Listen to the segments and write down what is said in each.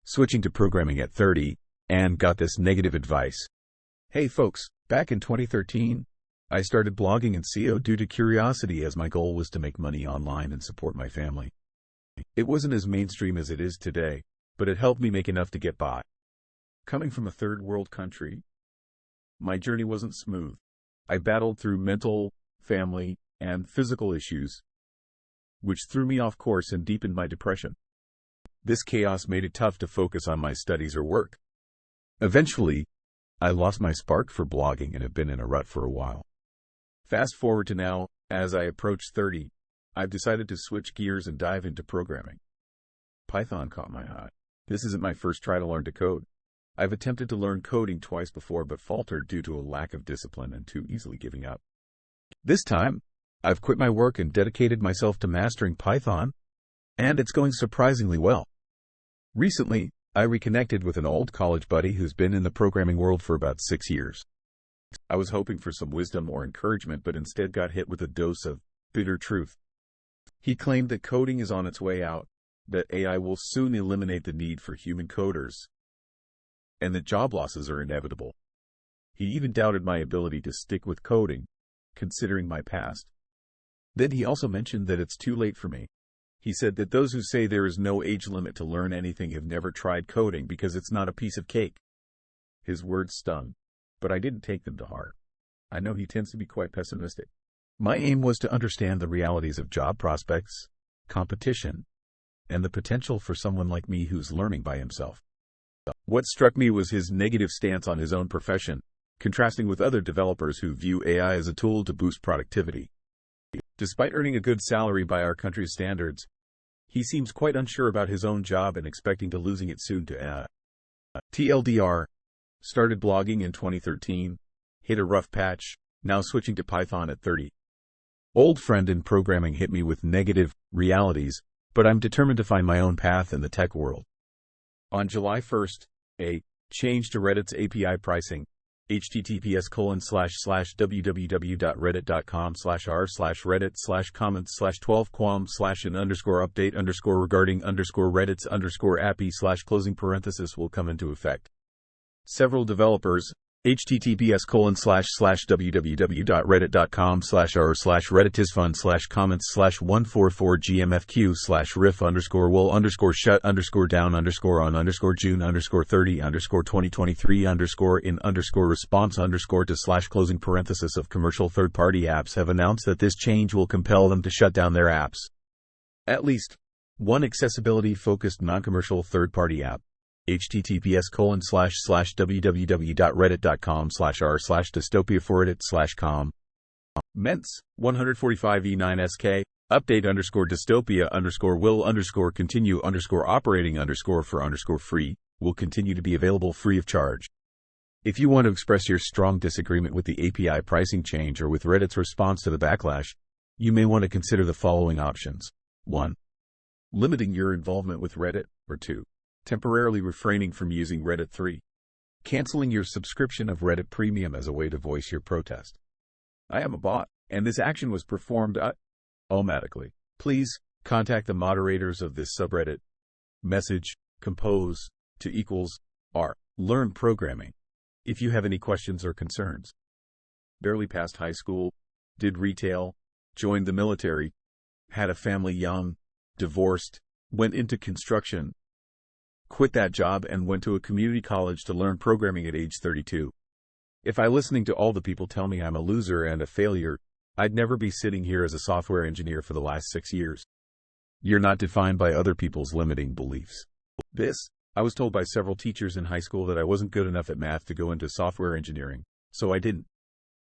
switching to programming at 30, and got this negative advice. Hey folks, back in 2013, I started blogging and SEO due to curiosity, as my goal was to make money online and support my family. It wasn't as mainstream as it is today, but it helped me make enough to get by. Coming from a third world country, my journey wasn't smooth. I battled through mental, family, and physical issues, which threw me off course and deepened my depression. This chaos made it tough to focus on my studies or work. Eventually, I lost my spark for blogging and have been in a rut for a while. Fast forward to now, as I approach 30, I've decided to switch gears and dive into programming. Python caught my eye. This isn't my first try to learn to code. I've attempted to learn coding twice before but faltered due to a lack of discipline and too easily giving up. This time, I've quit my work and dedicated myself to mastering Python, and it's going surprisingly well. Recently, I reconnected with an old college buddy who's been in the programming world for about 6 years. I was hoping for some wisdom or encouragement, but instead got hit with a dose of bitter truth. He claimed that coding is on its way out, that AI will soon eliminate the need for human coders, and that job losses are inevitable. He even doubted my ability to stick with coding, considering my past. Then he also mentioned that it's too late for me. He said that those who say there is no age limit to learn anything have never tried coding because it's not a piece of cake. His words stung, but I didn't take them to heart. I know he tends to be quite pessimistic. My aim was to understand the realities of job prospects, competition, and the potential for someone like me who's learning by himself. What struck me was his negative stance on his own profession, contrasting with other developers who view AI as a tool to boost productivity. Despite earning a good salary by our country's standards, he seems quite unsure about his own job and expecting to losing it soon to AI. TLDR, started blogging in 2013, hit a rough patch, now switching to Python at 30. Old friend in programming hit me with negative realities, but I'm determined to find my own path in the tech world. On July 1st, a change to Reddit's API pricing, https://www.reddit.com/r/reddit/comments/12quam/and_update_reddits_API/closing parenthesis will come into effect. Several developers, https://www.reddit.com/r/reddit-fun/144gmfq/riff_will_start_down_on_in_score-to/closing parenthesis of commercial third-party apps have announced that this change will compel them to shut down their apps. At least one accessibility-focused non-commercial third-party app, https://www.reddit.com/r/dystopia4reddit/com. Ments 145E9SK update_dystopia_will_continue_operating_for_free will continue to be available free of charge. If you want to express your strong disagreement with the API pricing change or with Reddit's response to the backlash, you may want to consider the following options. 1. Limiting your involvement with Reddit, or 2. Temporarily refraining from using Reddit. 3. Canceling your subscription of Reddit Premium as a way to voice your protest. I am a bot, and this action was performed automatically. Please contact the moderators of this subreddit. Message compose to =r. Learn programming. If you have any questions or concerns. Barely passed high school, did retail, joined the military, had a family young, divorced, went into construction, quit that job and went to a community college to learn programming at age 32. If I listening to all the people tell me I'm a loser and a failure, I'd never be sitting here as a software engineer for the last 6 years. You're not defined by other people's limiting beliefs. I was told by several teachers in high school that I wasn't good enough at math to go into software engineering, so I didn't.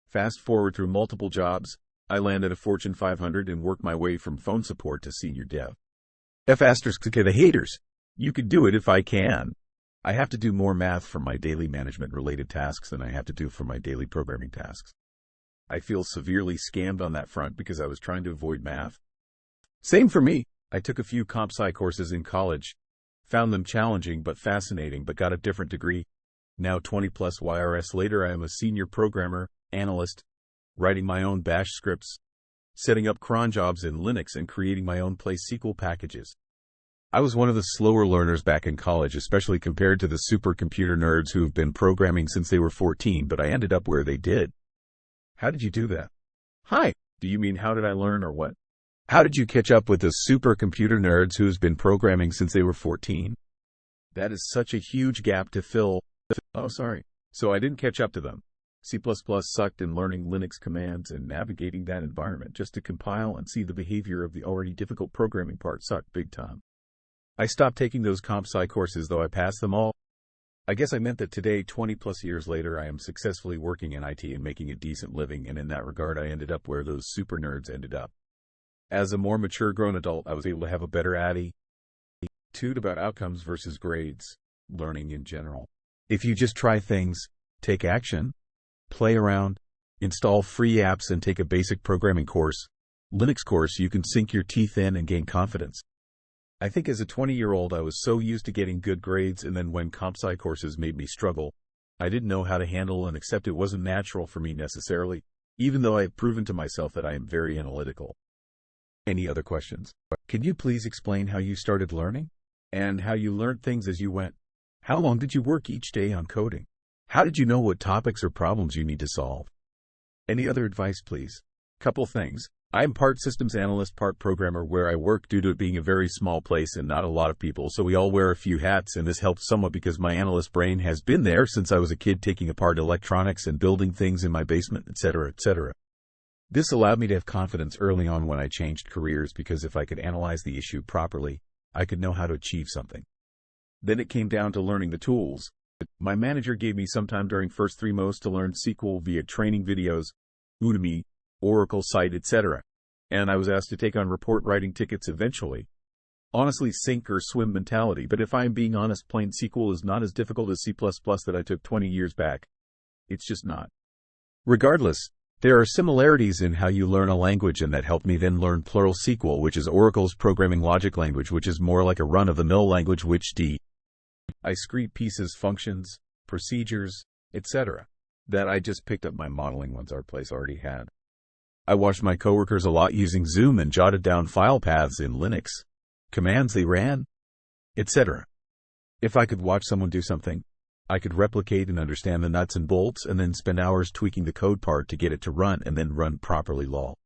Fast forward through multiple jobs, I landed a Fortune 500 and worked my way from phone support to senior dev. To the haters. You could do it if I can. I have to do more math for my daily management-related tasks than I have to do for my daily programming tasks. I feel severely scammed on that front because I was trying to avoid math. Same for me. I took a few comp sci courses in college, found them challenging but fascinating, but got a different degree. Now 20+ YRS later, I am a senior programmer, analyst, writing my own bash scripts, setting up cron jobs in Linux and creating my own PlaySQL packages. I was one of the slower learners back in college, especially compared to the supercomputer nerds who have been programming since they were 14, but I ended up where they did. How did you do that? Hi, do you mean how did I learn or what? How did you catch up with the supercomputer nerds who's been programming since they were 14? That is such a huge gap to fill. Oh, sorry. So I didn't catch up to them. C++ sucked in learning Linux commands and navigating that environment. Just to compile and see the behavior of the already difficult programming part sucked big time. I stopped taking those comp sci courses, though I passed them all. I guess I meant that today, 20 plus years later, I am successfully working in IT and making a decent living, and in that regard, I ended up where those super nerds ended up. As a more mature grown adult, I was able to have a better attitude about outcomes versus grades, learning in general. If you just try things, take action, play around, install free apps, and take a basic programming course, Linux course, you can sink your teeth in and gain confidence. I think as a 20-year-old, I was so used to getting good grades, and then when comp sci courses made me struggle, I didn't know how to handle and accept it wasn't natural for me necessarily, even though I have proven to myself that I am very analytical. Any other questions? Can you please explain how you started learning? And how you learned things as you went? How long did you work each day on coding? How did you know what topics or problems you need to solve? Any other advice, please? Couple things. I am part systems analyst, part programmer where I work due to it being a very small place and not a lot of people, so we all wear a few hats, and this helps somewhat because my analyst brain has been there since I was a kid, taking apart electronics and building things in my basement, etc., etc. This allowed me to have confidence early on when I changed careers, because if I could analyze the issue properly, I could know how to achieve something. Then it came down to learning the tools. My manager gave me some time during first 3 months to learn SQL via training videos, Udemy, Oracle site, etc. And I was asked to take on report writing tickets eventually. Honestly, sink or swim mentality, but if I'm being honest, plain SQL is not as difficult as C++ that I took 20 years back. It's just not. Regardless, there are similarities in how you learn a language, and that helped me then learn Plural SQL, which is Oracle's programming logic language, which is more like a run-of-the-mill language, which I script pieces, functions, procedures, etc. that I just picked up my modeling ones our place already had. I watched my coworkers a lot using Zoom and jotted down file paths in Linux, commands they ran, etc. If I could watch someone do something, I could replicate and understand the nuts and bolts, and then spend hours tweaking the code part to get it to run and then run properly. Lol.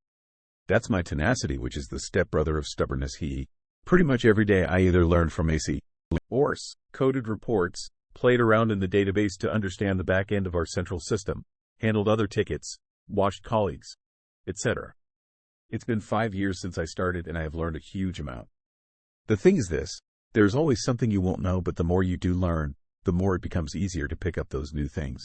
That's my tenacity, which is the stepbrother of stubbornness. Pretty much every day I either learned from AC or coded reports, played around in the database to understand the back end of our central system, handled other tickets, watched colleagues, etc. It's been 5 years since I started, and I have learned a huge amount. The thing is this, there's always something you won't know, but the more you do learn, the more it becomes easier to pick up those new things.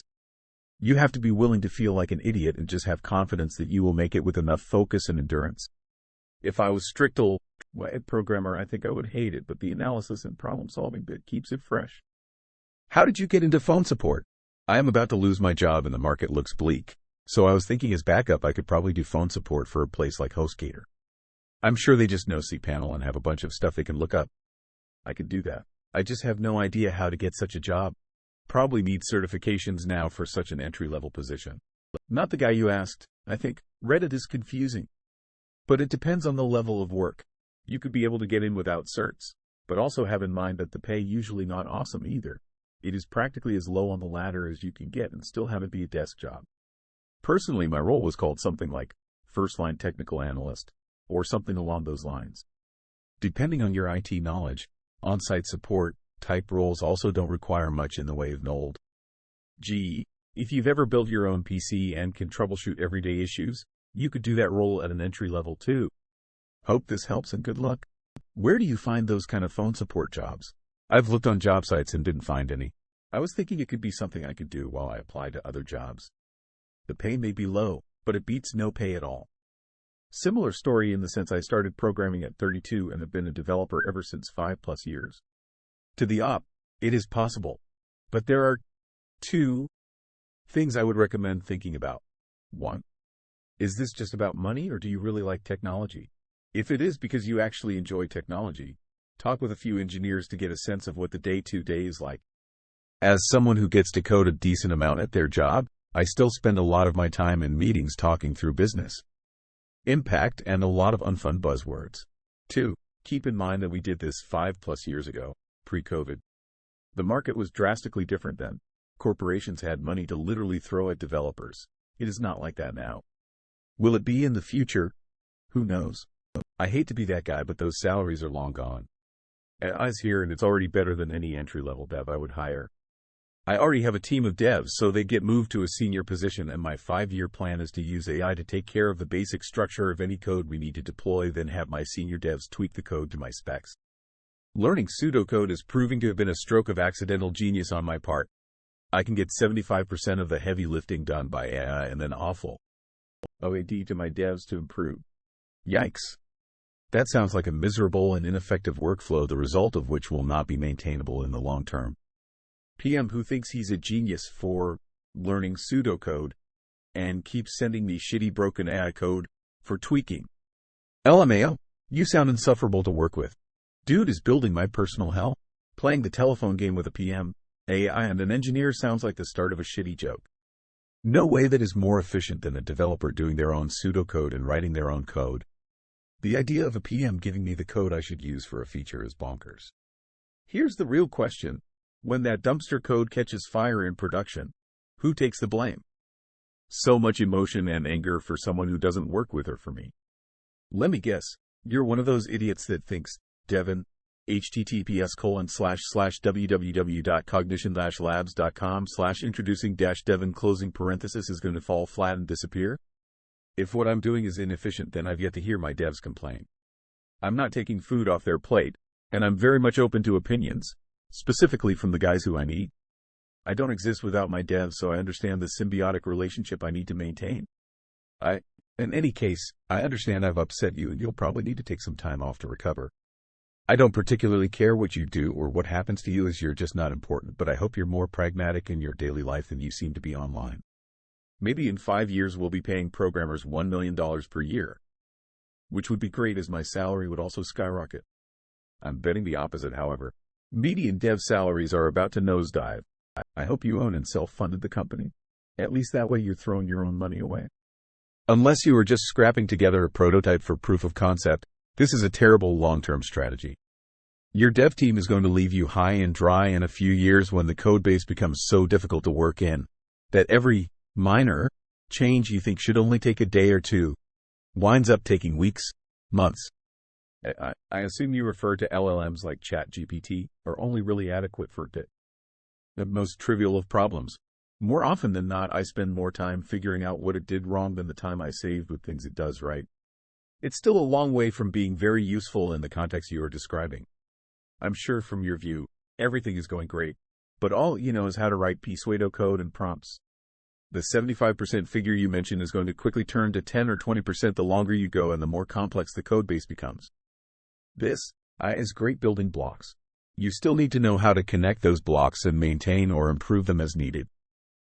You have to be willing to feel like an idiot and just have confidence that you will make it with enough focus and endurance. If I was strict old web programmer, I think I would hate it, but the analysis and problem-solving bit keeps it fresh. How did you get into phone support? I am about to lose my job and the market looks bleak, so I was thinking as backup I could probably do phone support for a place like HostGator. I'm sure they just know cPanel and have a bunch of stuff they can look up. I could do that. I just have no idea how to get such a job. Probably need certifications now for such an entry-level position. Not the guy you asked. I think Reddit is confusing. But it depends on the level of work. You could be able to get in without certs, but also have in mind that the pay usually not awesome either. It is practically as low on the ladder as you can get and still have it be a desk job. Personally, my role was called something like first-line technical analyst, or something along those lines. Depending on your IT knowledge, on-site support type roles also don't require much in the way of knowledge. If you've ever built your own PC and can troubleshoot everyday issues, you could do that role at an entry level too. Hope this helps and good luck. Where do you find those kind of phone support jobs? I've looked on job sites and didn't find any. I was thinking it could be something I could do while I apply to other jobs. The pay may be low, but it beats no pay at all. Similar story in the sense I started programming at 32 and have been a developer ever since 5+ years. To the it is possible. But there are 2 things I would recommend thinking about. 1. Is this just about money, or do you really like technology? If it is because you actually enjoy technology, talk with a few engineers to get a sense of what the day-to-day is like. As someone who gets to code a decent amount at their job, I still spend a lot of my time in meetings talking through business impact and a lot of unfun buzzwords. 2. Keep in mind that we did this 5+ years ago, pre-COVID. The market was drastically different then. Corporations had money to literally throw at developers. It is not like that now. Will it be in the future? Who knows? I hate to be that guy, but those salaries are long gone. AI's here, and it's already better than any entry-level dev I would hire. I already have a team of devs, so they get moved to a senior position, and my 5-year plan is to use AI to take care of the basic structure of any code we need to deploy, then have my senior devs tweak the code to my specs. Learning pseudocode is proving to have been a stroke of accidental genius on my part. I can get 75% of the heavy lifting done by AI and then awful OAD to my devs to improve. Yikes. That sounds like a miserable and ineffective workflow, the result of which will not be maintainable in the long term. PM who thinks he's a genius for learning pseudocode and keeps sending me shitty broken AI code for tweaking. LMAO, you sound insufferable to work with. Dude is building my personal hell. Playing the telephone game with a PM, AI, and an engineer sounds like the start of a shitty joke. No way that is more efficient than a developer doing their own pseudocode and writing their own code. The idea of a PM giving me the code I should use for a feature is bonkers. Here's the real question. When that dumpster code catches fire in production, who takes the blame? So much emotion and anger for someone who doesn't work with or for me. Let me guess, you're one of those idiots that thinks, Devin, https://www.cognition-labs.com/introducing-devin closing parenthesis is going to fall flat and disappear? If what I'm doing is inefficient, then I've yet to hear my devs complain. I'm not taking food off their plate, and I'm very much open to opinions, specifically from the guys who I need. I don't exist without my devs, so I understand the symbiotic relationship I need to maintain. In any case, I understand I've upset you and you'll probably need to take some time off to recover. I don't particularly care what you do or what happens to you, as you're just not important, but I hope you're more pragmatic in your daily life than you seem to be online. Maybe in 5 years we'll be paying programmers $1 million per year, which would be great, as my salary would also skyrocket. I'm betting the opposite, however. Median dev salaries are about to nosedive. I hope you own and self-funded the company. At least that way you're throwing your own money away. Unless you are just scrapping together a prototype for proof of concept, this is a terrible long-term strategy. Your dev team is going to leave you high and dry in a few years when the codebase becomes so difficult to work in that every minor change you think should only take a day or two winds up taking weeks, months. I assume you refer to LLMs like ChatGPT are only really adequate for the most trivial of problems. More often than not, I spend more time figuring out what it did wrong than the time I saved with things it does right. It's still a long way from being very useful in the context you are describing. I'm sure from your view, everything is going great, but all you know is how to write pseudocode and prompts. The 75% figure you mentioned is going to quickly turn to 10 or 20% the longer you go and the more complex the codebase becomes. This is great building blocks. You still need to know how to connect those blocks and maintain or improve them as needed.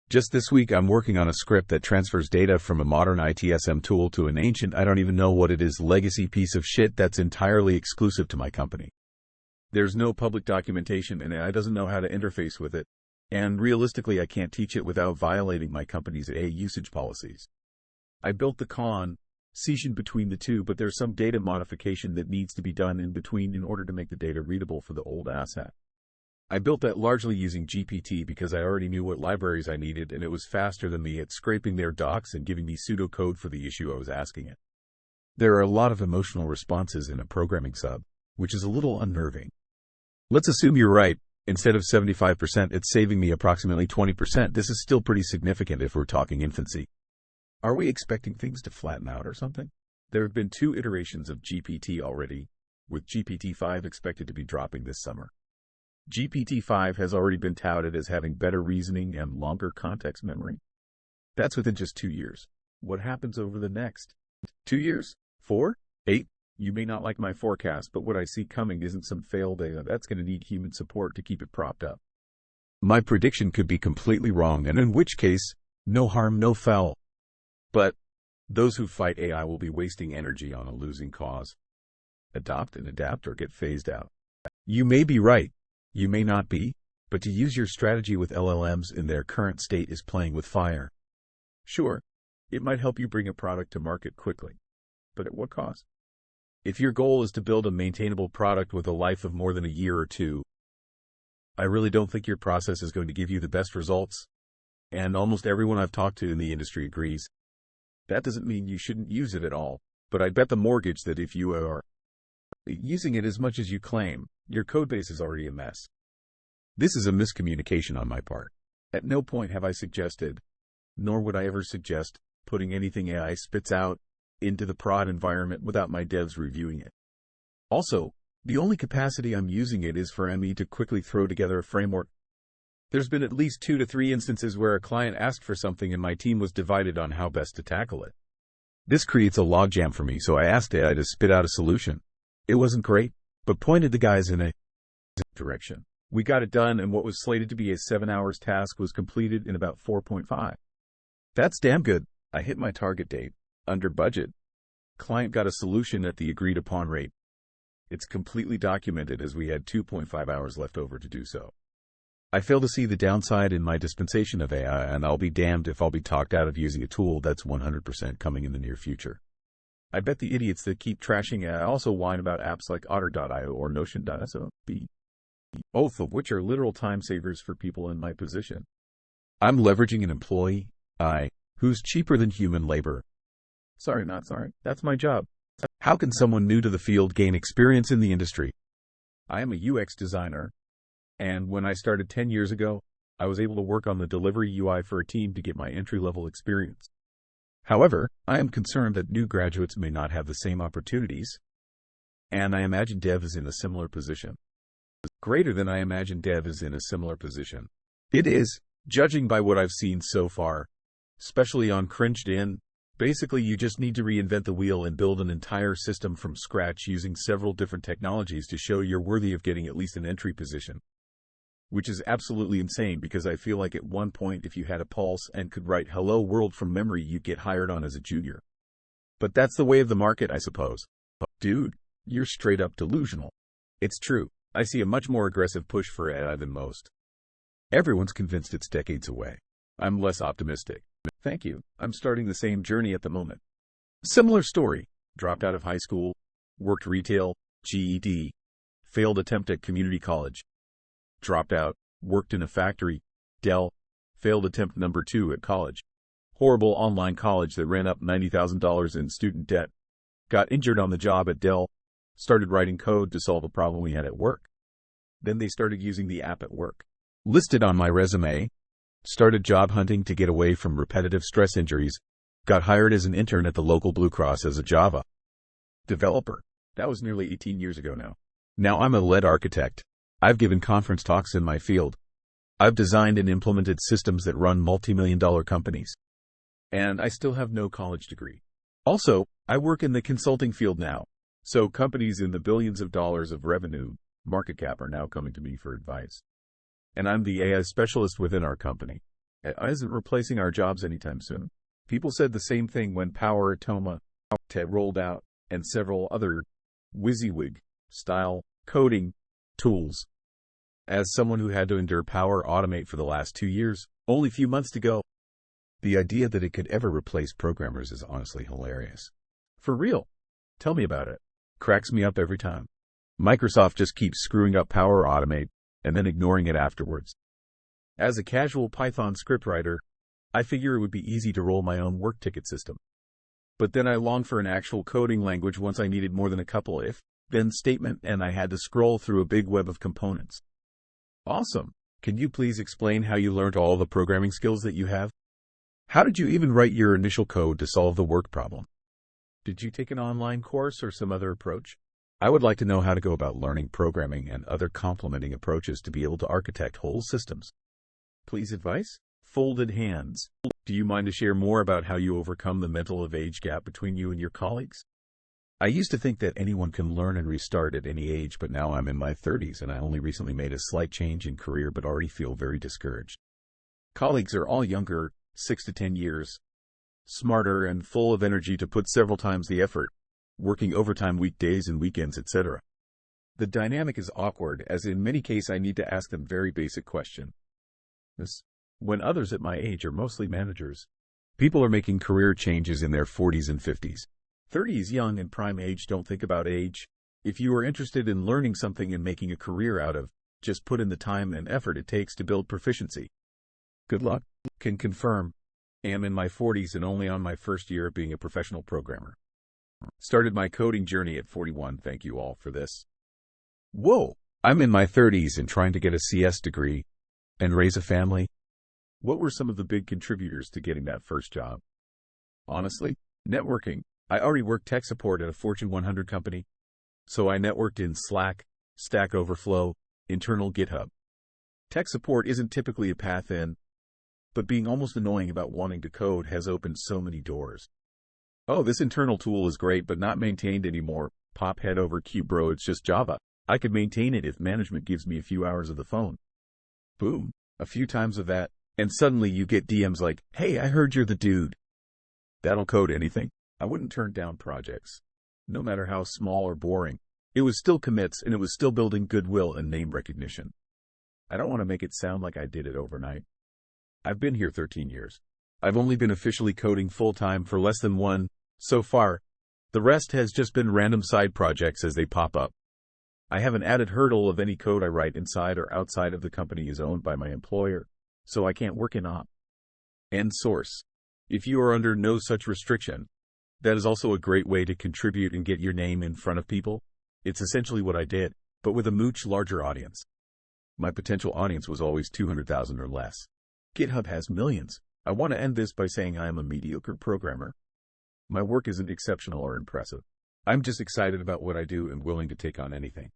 Just this week, I'm working on a script that transfers data from a modern ITSM tool to an ancient, I don't even know what it is, legacy piece of shit that's entirely exclusive to my company. There's no public documentation and AI doesn't know how to interface with it. And realistically, I can't teach it without violating my company's AI usage policies. I built the conversation between the two, but there's some data modification that needs to be done in between in order to make the data readable for the old asset. I built that largely using GPT because I already knew what libraries I needed, and it was faster than me at scraping their docs and giving me pseudocode for the issue I was asking it. There are a lot of emotional responses in a programming sub, which is a little unnerving. Let's assume you're right. Instead of 75%, it's saving me approximately 20%. This is still pretty significant if we're talking infancy. Are we expecting things to flatten out or something? There have been 2 iterations of GPT already, with GPT-5 expected to be dropping this summer. GPT-5 has already been touted as having better reasoning and longer context memory. That's within just 2 years. What happens over the next 2 years? 4? 8? You may not like my forecast, but what I see coming isn't some failed data that's going to need human support to keep it propped up. My prediction could be completely wrong, and in which case, no harm, no foul. But those who fight AI will be wasting energy on a losing cause. Adopt and adapt or get phased out. You may be right, you may not be, but to use your strategy with LLMs in their current state is playing with fire. Sure, it might help you bring a product to market quickly, but at what cost? If your goal is to build a maintainable product with a life of more than a year or two, I really don't think your process is going to give you the best results. And almost everyone I've talked to in the industry agrees. That doesn't mean you shouldn't use it at all, but I'd bet the mortgage that if you are using it as much as you claim, your codebase is already a mess. This is a miscommunication on my part. At no point have I suggested, nor would I ever suggest, putting anything AI spits out into the prod environment without my devs reviewing it. Also, the only capacity I'm using it is for me to quickly throw together a framework. There's been at least 2 to 3 instances where a client asked for something and my team was divided on how best to tackle it. This creates a logjam for me, so I asked AI to spit out a solution. It wasn't great, but pointed the guys in a direction. We got it done, and what was slated to be a 7-hour task was completed in about 4.5. That's damn good. I hit my target date, under budget. Client got a solution at the agreed upon rate. It's completely documented as we had 2.5 hours left over to do so. I fail to see the downside in my dispensation of AI, and I'll be damned if I'll be talked out of using a tool that's 100% coming in the near future. I bet the idiots that keep trashing AI also whine about apps like Otter.io or Notion.so, both of which are literal time savers for people in my position. I'm leveraging an employee, who's cheaper than human labor. Sorry, not sorry. That's my job. How can someone new to the field gain experience in the industry? I am a UX designer, and when I started 10 years ago, I was able to work on the delivery UI for a team to get my entry-level experience. However, I am concerned that new graduates may not have the same opportunities, and I imagine dev is in a similar position. Greater than I imagine dev is in a similar position. It is, judging by what I've seen so far, especially on Cringed In. Basically, you just need to reinvent the wheel and build an entire system from scratch using several different technologies to show you're worthy of getting at least an entry position. Which is absolutely insane, because I feel like at one point if you had a pulse and could write hello world from memory, you'd get hired on as a junior. But that's the way of the market, I suppose. Dude, you're straight up delusional. It's true. I see a much more aggressive push for AI than most. Everyone's convinced it's decades away. I'm less optimistic. Thank you. I'm starting the same journey at the moment. Similar story. Dropped out of high school, worked retail, GED, failed attempt at community college. Dropped out, worked in a factory, Dell, failed attempt number 2 at college. Horrible online college that ran up $90,000 in student debt. Got injured on the job at Dell, started writing code to solve a problem we had at work. Then they started using the app at work. Listed on my resume. Started job hunting to get away from repetitive stress injuries. Got hired as an intern at the local Blue Cross as a Java developer. That was nearly 18 years ago now. Now I'm a lead architect. I've given conference talks in my field. I've designed and implemented systems that run multi-million-dollar companies. And I still have no college degree. Also, I work in the consulting field now. So companies in the billions of dollars of revenue, market cap, are now coming to me for advice. And I'm the AI specialist within our company. AI isn't replacing our jobs anytime soon. People said the same thing when Power Automata rolled out, and several other WYSIWYG-style coding tools. As someone who had to endure Power Automate for the last 2 years, only a few months to go, the idea that it could ever replace programmers is honestly hilarious. For real. Tell me about it. Cracks me up every time. Microsoft just keeps screwing up Power Automate and then ignoring it afterwards. As a casual Python scriptwriter, I figure it would be easy to roll my own work ticket system. But then I longed for an actual coding language once I needed more than a couple if-then statement, and I had to scroll through a big web of components. Awesome. Can you please explain how you learned all the programming skills that you have? How did you even write your initial code to solve the work problem? Did you take an online course or some other approach? I would like to know how to go about learning programming and other complementing approaches to be able to architect whole systems. Please advice? Folded hands. Do you mind to share more about how you overcome the mental age gap between you and your colleagues? I used to think that anyone can learn and restart at any age, but now I'm in my 30s and I only recently made a slight change in career but already feel very discouraged. Colleagues are all younger, 6 to 10 years, smarter and full of energy to put several times the effort, working overtime weekdays and weekends, etc. The dynamic is awkward, as in many cases I need to ask them very basic questions. When others at my age are mostly managers, people are making career changes in their 40s and 50s. 30 is young and prime age. Don't think about age. If you are interested in learning something and making a career out of, just put in the time and effort it takes to build proficiency. Good luck. Can confirm. Am in my 40s and only on my first year of being a professional programmer. Started my coding journey at 41. Thank you all for this. Whoa! I'm in my 30s and trying to get a CS degree and raise a family. What were some of the big contributors to getting that first job? Honestly, networking. I already worked tech support at a Fortune 100 company, so I networked in Slack, Stack Overflow, internal GitHub. Tech support isn't typically a path in, but being almost annoying about wanting to code has opened so many doors. Oh, this internal tool is great, but not maintained anymore. Pop head over Q, bro, it's just Java. I could maintain it if management gives me a few hours of the phone. Boom. A few times of that, and suddenly you get DMs like, hey, I heard you're the dude. That'll code anything. I wouldn't turn down projects, no matter how small or boring. It was still commits, and it was still building goodwill and name recognition. I don't want to make it sound like I did it overnight. I've been here 13 years. I've only been officially coding full-time for less than one so far. The rest has just been random side projects as they pop up. I have an added hurdle of any code I write inside or outside of the company is owned by my employer, so I can't work in op. End source. If you are under no such restriction, that is also a great way to contribute and get your name in front of people. It's essentially what I did, but with a much larger audience. My potential audience was always 200,000 or less. GitHub has millions. I want to end this by saying I am a mediocre programmer. My work isn't exceptional or impressive. I'm just excited about what I do and willing to take on anything.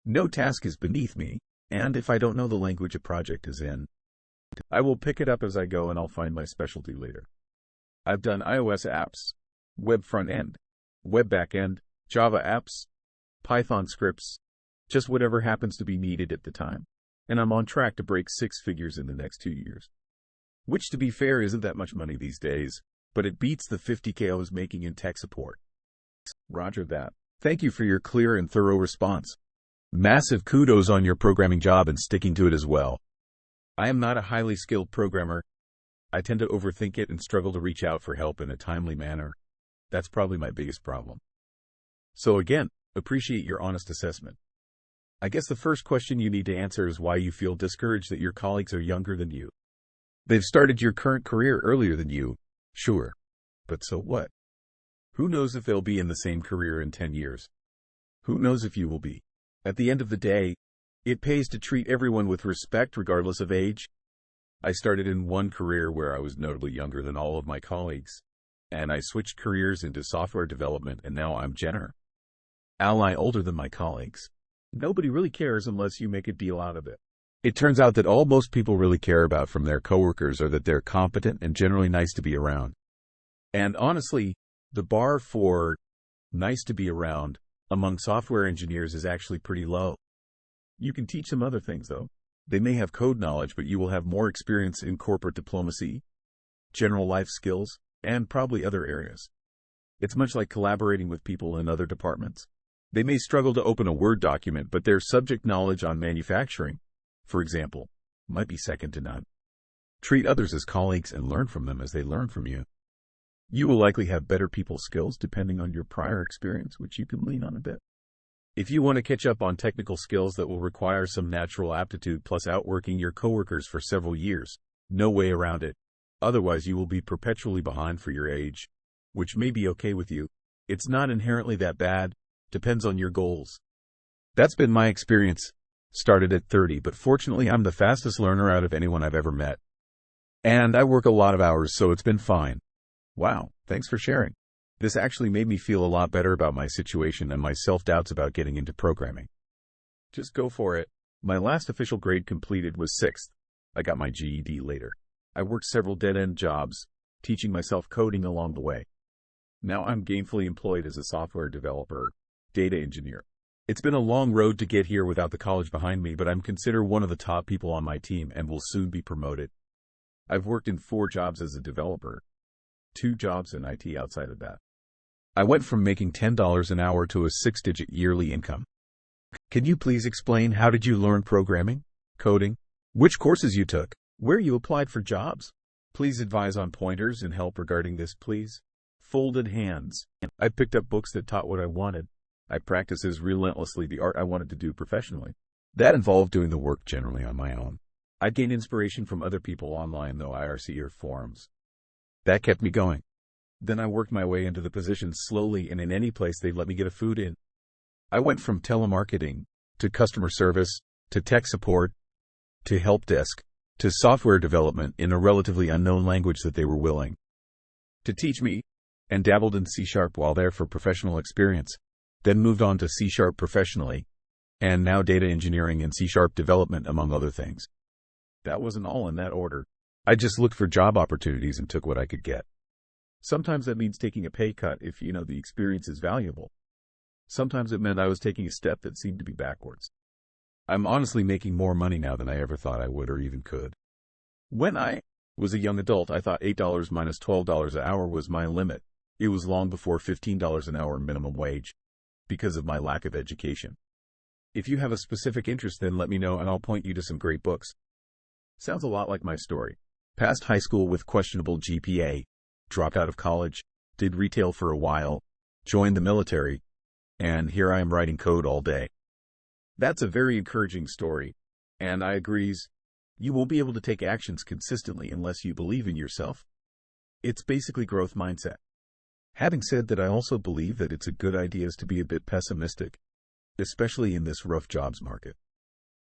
No task is beneath me, and if I don't know the language a project is in, I will pick it up as I go and I'll find my specialty later. I've done iOS apps, web front end, web back end, Java apps, Python scripts, just whatever happens to be needed at the time. And I'm on track to break 6 figures in the next 2 years. Which, to be fair, isn't that much money these days, but it beats the $50K I was making in tech support. Roger that. Thank you for your clear and thorough response. Massive kudos on your programming job and sticking to it as well. I am not a highly skilled programmer. I tend to overthink it and struggle to reach out for help in a timely manner. That's probably my biggest problem. So again, appreciate your honest assessment. I guess the first question you need to answer is why you feel discouraged that your colleagues are younger than you. They've started your current career earlier than you, sure. But so what? Who knows if they'll be in the same career in 10 years? Who knows if you will be? At the end of the day, it pays to treat everyone with respect regardless of age. I started in one career where I was notably younger than all of my colleagues, and I switched careers into software development, and now I'm ally older than my colleagues. Nobody really cares unless you make a deal out of it. It turns out that all most people really care about from their coworkers are that they're competent and generally nice to be around. And honestly, the bar for nice to be around among software engineers is actually pretty low. You can teach them other things, though. They may have code knowledge, but you will have more experience in corporate diplomacy, general life skills, and probably other areas. It's much like collaborating with people in other departments. They may struggle to open a Word document, but their subject knowledge on manufacturing, for example, might be second to none. Treat others as colleagues and learn from them as they learn from you. You will likely have better people skills depending on your prior experience, which you can lean on a bit. If you want to catch up on technical skills that will require some natural aptitude plus outworking your coworkers for several years, no way around it. Otherwise, you will be perpetually behind for your age, which may be okay with you. It's not inherently that bad. Depends on your goals. That's been my experience. Started at 30, but fortunately I'm the fastest learner out of anyone I've ever met. And I work a lot of hours, so it's been fine. Wow, thanks for sharing. This actually made me feel a lot better about my situation and my self-doubts about getting into programming. Just go for it. My last official grade completed was 6th. I got my GED later. I worked several dead-end jobs, teaching myself coding along the way. Now I'm gainfully employed as a software developer, data engineer. It's been a long road to get here without the college behind me, but I'm considered one of the top people on my team and will soon be promoted. I've worked in 4 jobs as a developer, 2 jobs in IT outside of that. I went from making $10 an hour to a 6-digit yearly income. Can you please explain how did you learn programming, coding, which courses you took, where you applied for jobs? Please advise on pointers and help regarding this, please. folded hands. I picked up books that taught what I wanted. I practiced as relentlessly the art I wanted to do professionally. That involved doing the work generally on my own. I'd gain inspiration from other people online, though IRC or forums. That kept me going. Then I worked my way into the positions slowly, and in any place they'd let me get a foot in. I went from telemarketing to customer service to tech support to help desk to software development in a relatively unknown language that they were willing to teach me, and dabbled in C# while there for professional experience, then moved on to C# professionally, and now data engineering and C# development, among other things. That wasn't all in that order. I just looked for job opportunities and took what I could get. Sometimes that means taking a pay cut if you know the experience is valuable. Sometimes it meant I was taking a step that seemed to be backwards. I'm honestly making more money now than I ever thought I would or even could. When I was a young adult, I thought $8 minus $12 an hour was my limit. It was long before $15 an hour minimum wage, because of my lack of education. If you have a specific interest, then let me know and I'll point you to some great books. Sounds a lot like my story. Passed high school with questionable GPA, dropped out of college, did retail for a while, joined the military, and here I am writing code all day. That's a very encouraging story, and I agrees. You won't be able to take actions consistently unless you believe in yourself. It's basically growth mindset. Having said that, I also believe that it's a good idea to be a bit pessimistic, especially in this rough jobs market.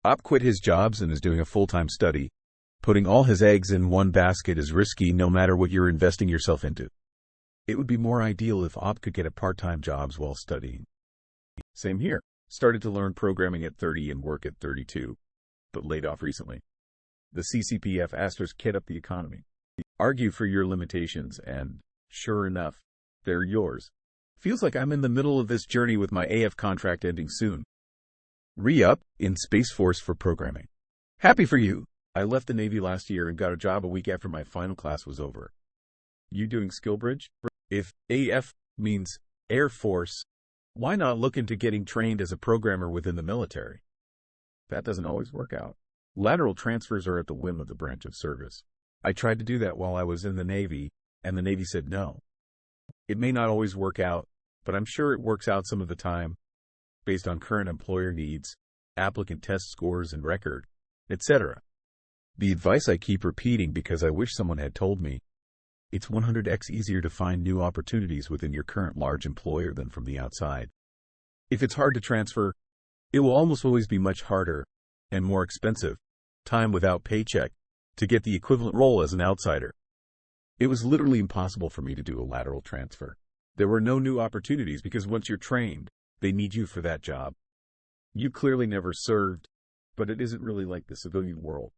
Op quit his jobs and is doing a full-time study. Putting all his eggs in one basket is risky no matter what you're investing yourself into. It would be more ideal if Op could get a part-time jobs while studying. Same here. Started to learn programming at 30 and work at 32, but laid off recently. The CCPF asters kid up the economy. Argue for your limitations and, sure enough, they're yours. Feels like I'm in the middle of this journey with my AF contract ending soon. Re-up in Space Force for programming. Happy for you. I left the Navy last year and got a job a week after my final class was over. You doing SkillBridge? If AF means Air Force, why not look into getting trained as a programmer within the military? That doesn't always work out. Lateral transfers are at the whim of the branch of service. I tried to do that while I was in the Navy, and the Navy said no. It may not always work out, but I'm sure it works out some of the time, based on current employer needs, applicant test scores and record, etc. The advice I keep repeating because I wish someone had told me, it's 100x easier to find new opportunities within your current large employer than from the outside. If it's hard to transfer, it will almost always be much harder and more expensive, time without paycheck, to get the equivalent role as an outsider. It was literally impossible for me to do a lateral transfer. There were no new opportunities because once you're trained, they need you for that job. You clearly never served, but it isn't really like the civilian world.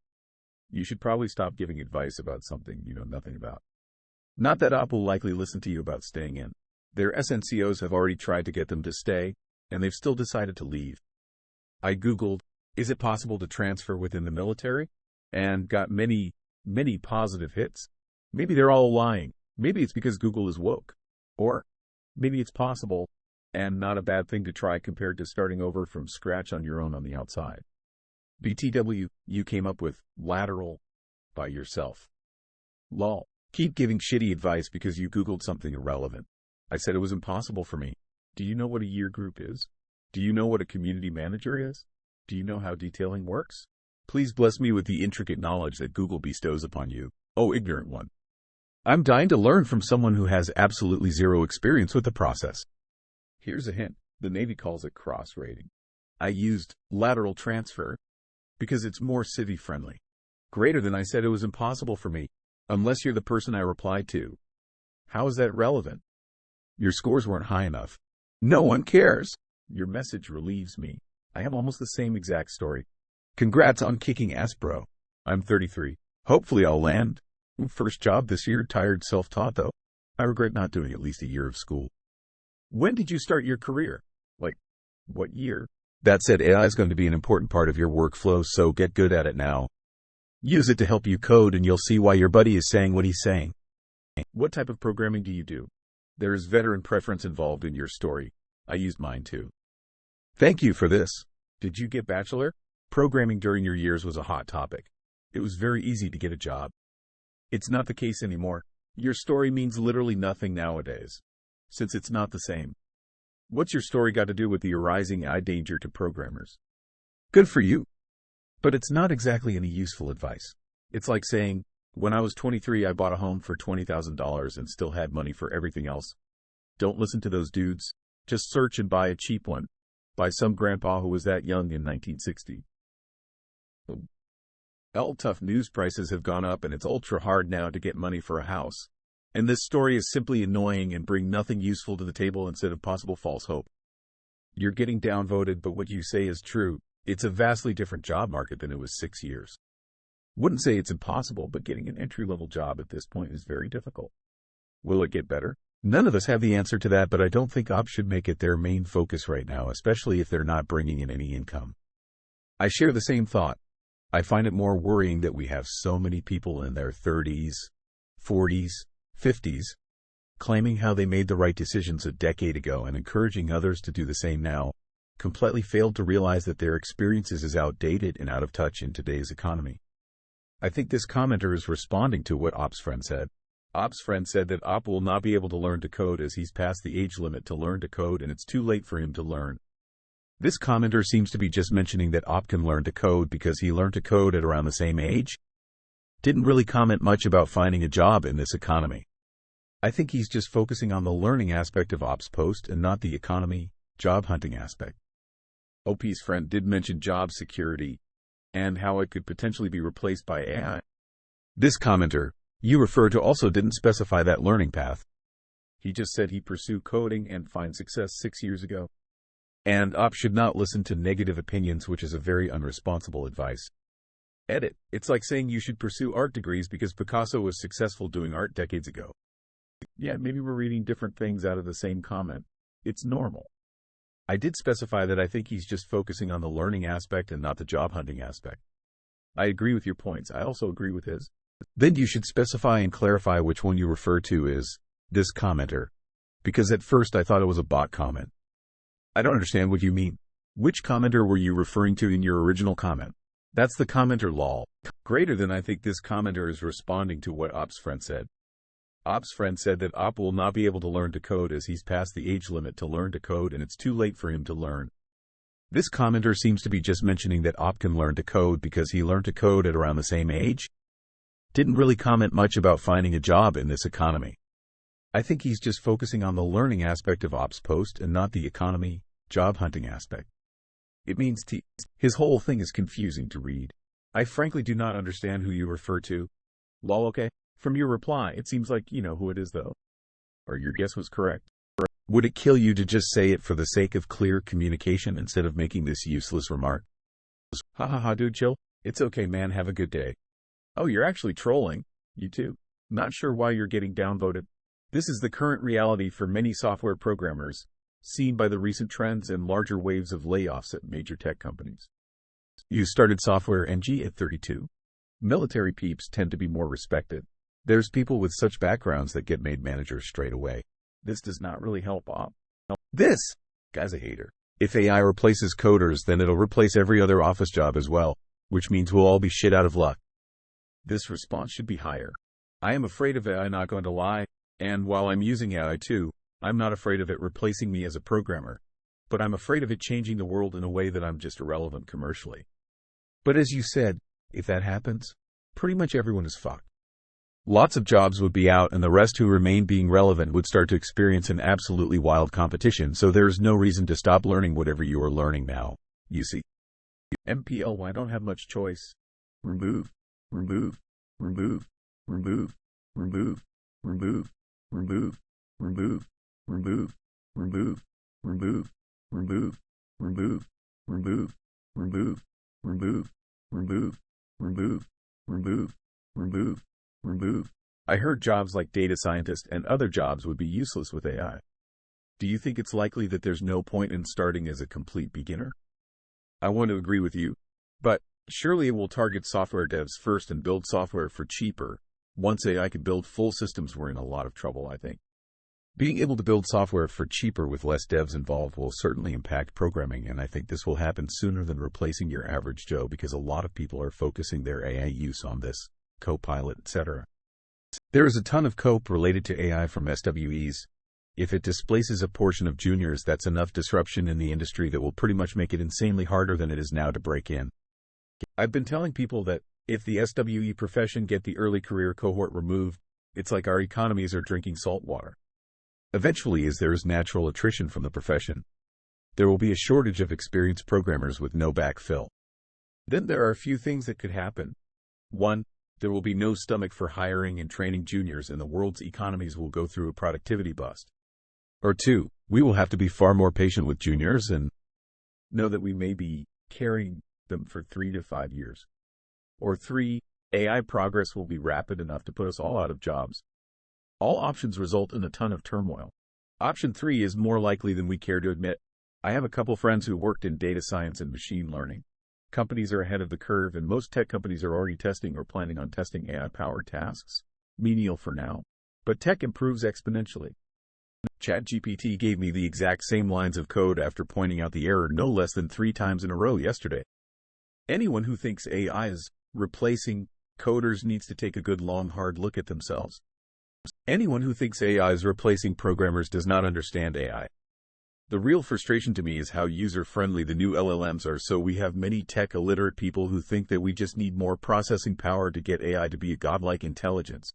You should probably stop giving advice about something you know nothing about. Not that Op will likely listen to you about staying in. Their SNCOs have already tried to get them to stay, and they've still decided to leave. I Googled, is it possible to transfer within the military? And got many positive hits. Maybe they're all lying. Maybe it's because Google is woke. Or maybe it's possible, and not a bad thing to try compared to starting over from scratch on your own on the outside. BTW, you came up with lateral by yourself. Lol. Keep giving shitty advice because you Googled something irrelevant. I said it was impossible for me. Do you know what a year group is? Do you know what a community manager is? Do you know how detailing works? Please bless me with the intricate knowledge that Google bestows upon you, oh ignorant one. I'm dying to learn from someone who has absolutely zero experience with the process. Here's a hint. The Navy calls it cross-rating. I used lateral transfer because it's more civvy-friendly. Greater than I said it was impossible for me, unless you're the person I replied to. How is that relevant? Your scores weren't high enough. No one cares. Your message relieves me. I have almost the same exact story. Congrats on kicking ass, bro. I'm 33. Hopefully I'll land. First job this year, tired self-taught though. I regret not doing at least a year of school. When did you start your career? Like, what year? That said, AI is going to be an important part of your workflow, so get good at it now. Use it to help you code and you'll see why your buddy is saying what he's saying. What type of programming do you do? There is veteran preference involved in your story. I used mine too. Thank you for this. Did you get bachelor? Programming during your years was a hot topic. It was very easy to get a job. It's not the case anymore. Your story means literally nothing nowadays, since it's not the same. What's your story got to do with the arising AI danger to programmers? Good for you. But it's not exactly any useful advice. It's like saying, when I was 23, I bought a home for $20,000 and still had money for everything else. Don't listen to those dudes. Just search and buy a cheap one. By some grandpa who was that young in 1960. Tough news prices have gone up and it's ultra hard now to get money for a house. And this story is simply annoying and bring nothing useful to the table instead of possible false hope. You're getting downvoted, but what you say is true. It's a vastly different job market than it was 6 years. Wouldn't say it's impossible, but getting an entry-level job at this point is very difficult. Will it get better? None of us have the answer to that, but I don't think ops should make it their main focus right now, especially if they're not bringing in any income. I share the same thought. I find it more worrying that we have so many people in their 30s, 40s, 50s, claiming how they made the right decisions a decade ago and encouraging others to do the same now, completely failed to realize that their experiences is outdated and out of touch in today's economy. I think this commenter is responding to what Op's friend said. Op's friend said that Op will not be able to learn to code as he's past the age limit to learn to code and it's too late for him to learn. This commenter seems to be just mentioning that Op can learn to code because he learned to code at around the same age. Didn't really comment much about finding a job in this economy. I think he's just focusing on the learning aspect of Op's post and not the economy, job hunting aspect. OP's friend did mention job security and how it could potentially be replaced by AI. This commenter you refer to also didn't specify that learning path. He just said he pursued coding and find success 6 years ago. And Op should not listen to negative opinions, which is a very unresponsible advice. Edit. It's like saying you should pursue art degrees because Picasso was successful doing art decades ago. Yeah, maybe we're reading different things out of the same comment. It's normal. I did specify that I think he's just focusing on the learning aspect and not the job hunting aspect. I agree with your points. I also agree with his. Then you should specify and clarify which one you refer to is this commenter, because at first I thought it was a bot comment. I don't understand what you mean. Which commenter were you referring to in your original comment? That's the commenter lol. Greater than I think this commenter is responding to what Op's friend said. Op's friend said that Op will not be able to learn to code as he's past the age limit to learn to code and it's too late for him to learn. This commenter seems to be just mentioning that Op can learn to code because he learned to code at around the same age. Didn't really comment much about finding a job in this economy. I think he's just focusing on the learning aspect of Op's post and not the economy, job hunting aspect. It means his whole thing is confusing to read. I frankly do not understand who you refer to. Lol, okay? From your reply, it seems like you know who it is though. Or your guess was correct. Would it kill you to just say it for the sake of clear communication instead of making this useless remark? Ha ha ha, dude, chill. It's okay, man, have a good day. Oh, you're actually trolling. You too. Not sure why you're getting downvoted. This is the current reality for many software programmers, seen by the recent trends and larger waves of layoffs at major tech companies. You started software NG at 32. Military peeps tend to be more respected. There's people with such backgrounds that get made managers straight away. This does not really help Op. This guy's a hater. If AI replaces coders, then it'll replace every other office job as well, which means we'll all be shit out of luck. This response should be higher. I am afraid of AI, not going to lie, and while I'm using AI too, I'm not afraid of it replacing me as a programmer, but I'm afraid of it changing the world in a way that I'm just irrelevant commercially. But as you said, if that happens, pretty much everyone is fucked. Lots of jobs would be out and the rest who remain being relevant would start to experience an absolutely wild competition, so there is no reason to stop learning whatever you are learning now, you see. MPLY don't have much choice. Remove. Remove, remove, remove, remove, remove, remove, remove, remove, remove, remove, remove, remove, remove, remove, remove, remove, remove, remove, remove, remove. I heard jobs like data scientist and other jobs would be useless with AI. Do you think it's likely that there's no point in starting as a complete beginner? I want to agree with you, but surely it will target software devs first and build software for cheaper. Once AI could build full systems, we're in a lot of trouble, I think. Being able to build software for cheaper with less devs involved will certainly impact programming, and I think this will happen sooner than replacing your average Joe because a lot of people are focusing their AI use on this, Copilot, etc. There is a ton of cope related to AI from SWEs. If it displaces a portion of juniors, that's enough disruption in the industry that will pretty much make it insanely harder than it is now to break in. I've been telling people that if the SWE profession get the early career cohort removed, it's like our economies are drinking salt water. Eventually, as there is natural attrition from the profession, there will be a shortage of experienced programmers with no backfill. Then there are a few things that could happen. 1. There will be no stomach for hiring and training juniors, and the world's economies will go through a productivity bust. Or 2, we will have to be far more patient with juniors and know that we may be carrying them for 3 to 5 years. Or 3, AI progress will be rapid enough to put us all out of jobs. All options result in a ton of turmoil. Option 3 is more likely than we care to admit. I have a couple friends who worked in data science and machine learning. Companies are ahead of the curve, and most tech companies are already testing or planning on testing AI-powered tasks. Menial for now, but tech improves exponentially. ChatGPT gave me the exact same lines of code after pointing out the error no less than 3 times in a row yesterday. Anyone who thinks AI is replacing coders needs to take a good long hard look at themselves. Anyone who thinks AI is replacing programmers does not understand AI. The real frustration to me is how user-friendly the new LLMs are, so we have many tech-illiterate people who think that we just need more processing power to get AI to be a godlike intelligence.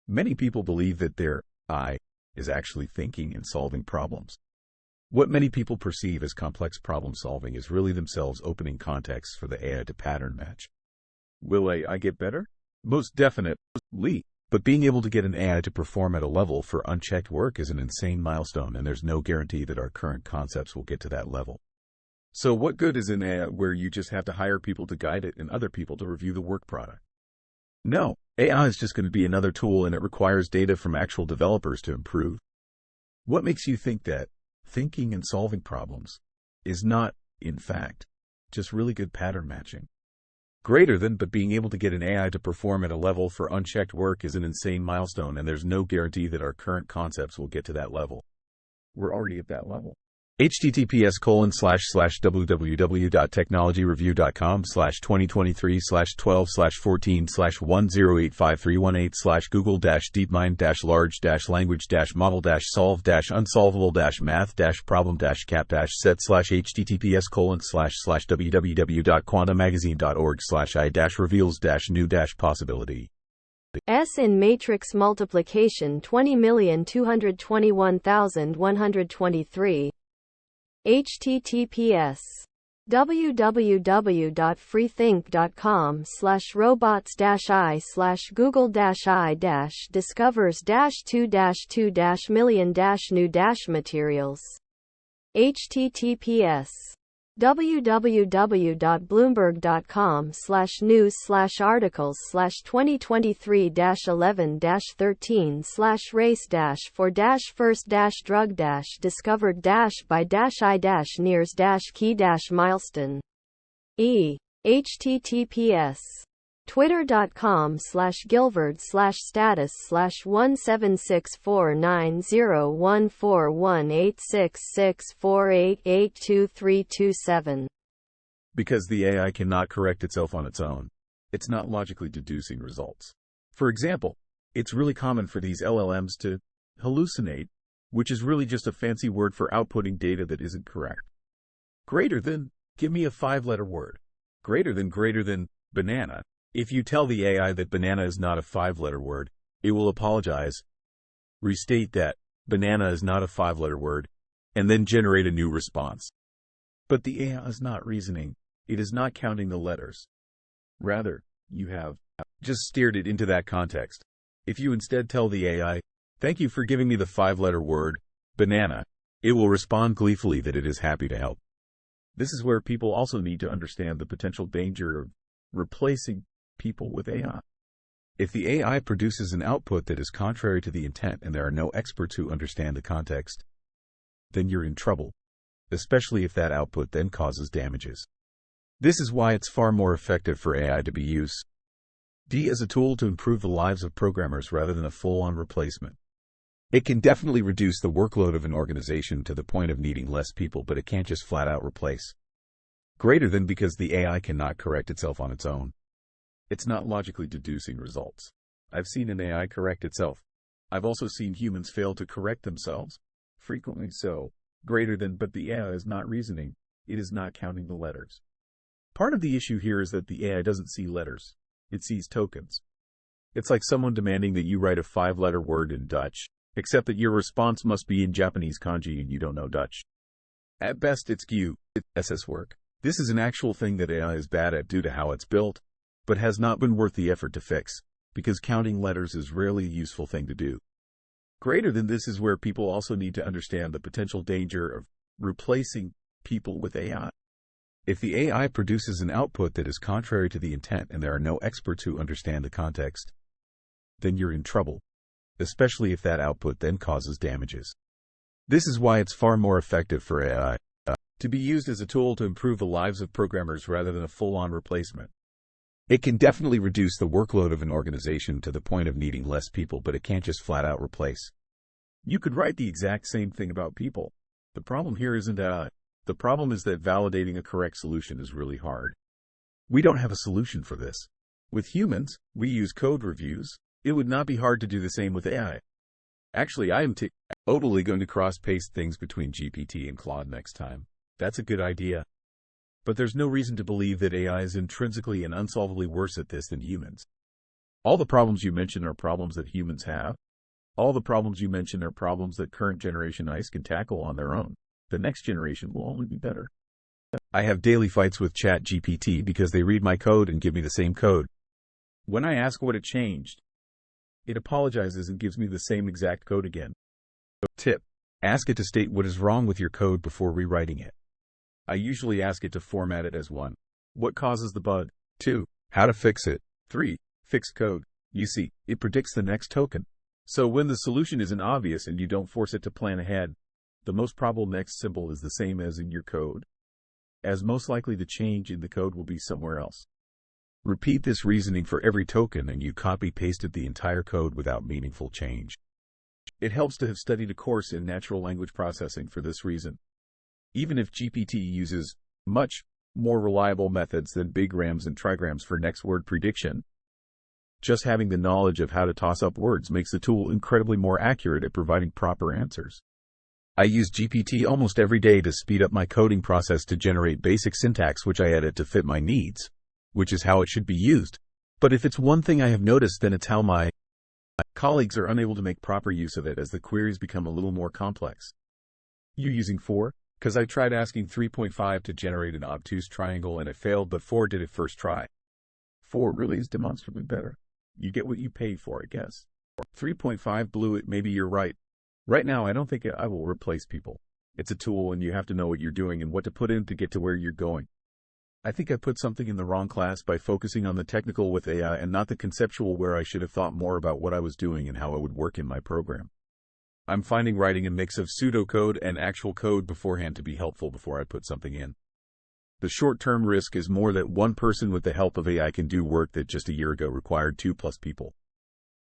Many people believe that their I is actually thinking and solving problems. What many people perceive as complex problem-solving is really themselves opening context for the AI to pattern match. Will AI get better? Most definitely. But being able to get an AI to perform at a level for unchecked work is an insane milestone, and there's no guarantee that our current concepts will get to that level. So what good is an AI where you just have to hire people to guide it and other people to review the work product? No, AI is just going to be another tool, and it requires data from actual developers to improve. What makes you think that thinking and solving problems is not, in fact, just really good pattern matching? Greater than, but being able to get an AI to perform at a level for unchecked work is an insane milestone, and there's no guarantee that our current concepts will get to that level. We're already at that level. https://www.technologyreview.com/2023/12/14/1085318/google-deepmind-large-language-model-solve-unsolvable-math-problem-cap-set/https://www.quantumagazine.org/i-reveals-new-possibility. S in matrix multiplication 20,221,123. https www.freethink.com/robots-i/google-i-discovers-2-2-million-new-materials. https www.bloomberg.com/news/articles/2023-11-13/race-for-first-drug-discovered-by-key-milestone. https twitter.com/gilvard/status/1764901418664882327. Because the AI cannot correct itself on its own, it's not logically deducing results. For example, it's really common for these LLMs to hallucinate, which is really just a fancy word for outputting data that isn't correct. Greater than, give me a 5-letter word. Greater than banana. If you tell the AI that banana is not a 5-letter word, it will apologize, restate that banana is not a 5-letter word, and then generate a new response. But the AI is not reasoning. It is not counting the letters. Rather, you have just steered it into that context. If you instead tell the AI, "Thank you for giving me the 5-letter word, banana," it will respond gleefully that it is happy to help. This is where people also need to understand the potential danger of replacing people with AI. If the AI produces an output that is contrary to the intent and there are no experts who understand the context, then you're in trouble, especially if that output then causes damages. This is why it's far more effective for AI to be used as a tool to improve the lives of programmers rather than a full-on replacement. It can definitely reduce the workload of an organization to the point of needing less people, but it can't just flat out replace. Greater than, because the AI cannot correct itself on its own. It's not logically deducing results. I've seen an AI correct itself. I've also seen humans fail to correct themselves. Frequently so. Greater than, but the AI is not reasoning. It is not counting the letters. Part of the issue here is that the AI doesn't see letters. It sees tokens. It's like someone demanding that you write a 5-letter word in Dutch, except that your response must be in Japanese kanji and you don't know Dutch. At best, it's SS work. This is an actual thing that AI is bad at due to how it's built, but has not been worth the effort to fix, because counting letters is rarely a useful thing to do. Greater than this is where people also need to understand the potential danger of replacing people with AI. If the AI produces an output that is contrary to the intent and there are no experts who understand the context, then you're in trouble, especially if that output then causes damages. This is why it's far more effective for AI to be used as a tool to improve the lives of programmers rather than a full-on replacement. It can definitely reduce the workload of an organization to the point of needing less people, but it can't just flat-out replace. You could write the exact same thing about people. The problem here isn't AI. The problem is that validating a correct solution is really hard. We don't have a solution for this. With humans, we use code reviews. It would not be hard to do the same with AI. Actually, I am totally going to cross-paste things between GPT and Claude next time. That's a good idea. But there's no reason to believe that AI is intrinsically and unsolvably worse at this than humans. All the problems you mention are problems that humans have. All the problems you mention are problems that current generation ICE can tackle on their own. The next generation will only be better. I have daily fights with ChatGPT because they read my code and give me the same code. When I ask what it changed, it apologizes and gives me the same exact code again. Tip: ask it to state what is wrong with your code before rewriting it. I usually ask it to format it as 1. What causes the bug? 2. How to fix it? 3. Fix code. You see, it predicts the next token. So when the solution isn't obvious and you don't force it to plan ahead, the most probable next symbol is the same as in your code, as most likely the change in the code will be somewhere else. Repeat this reasoning for every token and you copy-pasted the entire code without meaningful change. It helps to have studied a course in natural language processing for this reason. Even if GPT uses much more reliable methods than bigrams and trigrams for next word prediction, just having the knowledge of how to toss up words makes the tool incredibly more accurate at providing proper answers. I use GPT almost every day to speed up my coding process to generate basic syntax which I edit to fit my needs, which is how it should be used. But if it's one thing I have noticed, then it's how my colleagues are unable to make proper use of it as the queries become a little more complex. You using 4? Because I tried asking 3.5 to generate an obtuse triangle and it failed, but 4 did it first try. 4 really is demonstrably better. You get what you pay for, I guess. 3.5 blew it. Maybe you're right. Right now, I don't think I will replace people. It's a tool and you have to know what you're doing and what to put in to get to where you're going. I think I put something in the wrong class by focusing on the technical with AI and not the conceptual, where I should have thought more about what I was doing and how it would work in my program. I'm finding writing a mix of pseudocode and actual code beforehand to be helpful before I put something in. The short-term risk is more that one person with the help of AI can do work that just a year ago required 2+ people.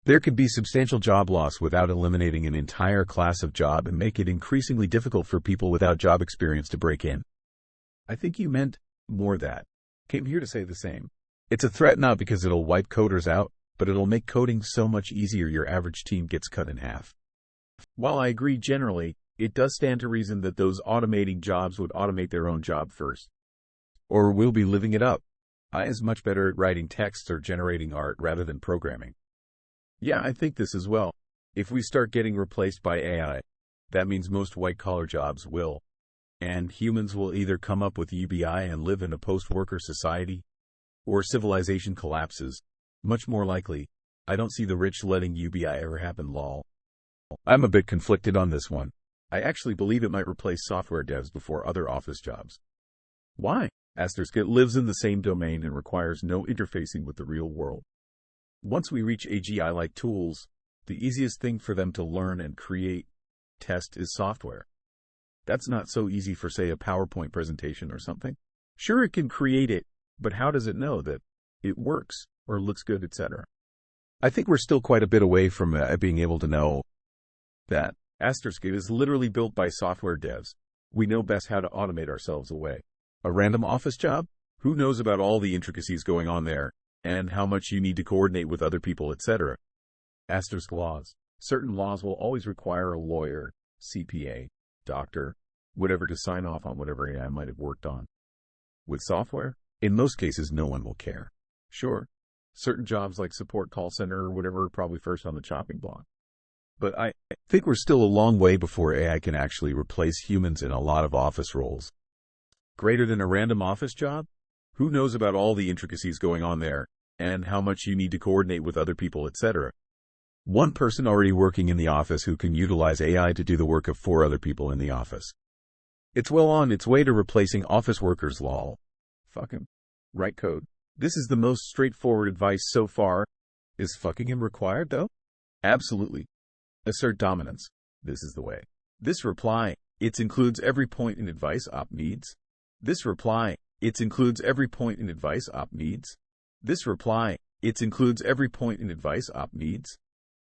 There could be substantial job loss without eliminating an entire class of job and make it increasingly difficult for people without job experience to break in. I think you meant more that. Came here to say the same. It's a threat not because it'll wipe coders out, but it'll make coding so much easier your average team gets cut in half. While I agree generally, it does stand to reason that those automating jobs would automate their own job first. Or we'll be living it up. I is much better at writing texts or generating art rather than programming. Yeah, I think this as well. If we start getting replaced by AI, that means most white-collar jobs will. And humans will either come up with UBI and live in a post-worker society, or civilization collapses. Much more likely, I don't see the rich letting UBI ever happen, lol. I'm a bit conflicted on this one. I actually believe it might replace software devs before other office jobs. Why? It lives in the same domain and requires no interfacing with the real world. Once we reach AGI-like tools, the easiest thing for them to learn and create, test is software. That's not so easy for, say, a PowerPoint presentation or something. Sure, it can create it, but how does it know that it works or looks good, etc.? I think we're still quite a bit away from being able to know that. It is literally built by software devs. We know best how to automate ourselves away. A random office job? Who knows about all the intricacies going on there, and how much you need to coordinate with other people, etc. Asterisk laws. Certain laws will always require a lawyer, CPA, doctor, whatever to sign off on whatever AI might have worked on. With software, in most cases, no one will care. Sure, certain jobs like support call center or whatever are probably first on the chopping block. But I think we're still a long way before AI can actually replace humans in a lot of office roles. Greater than a random office job? Who knows about all the intricacies going on there, and how much you need to coordinate with other people, etc. One person already working in the office who can utilize AI to do the work of 4 other people in the office. It's well on its way to replacing office workers, lol. Fuck him. Write code. This is the most straightforward advice so far. Is fucking him required, though? Absolutely. Assert dominance. This is the way. This reply, it includes every point in advice op needs. This reply, it includes every point in advice op needs. This reply, it includes every point in advice op needs.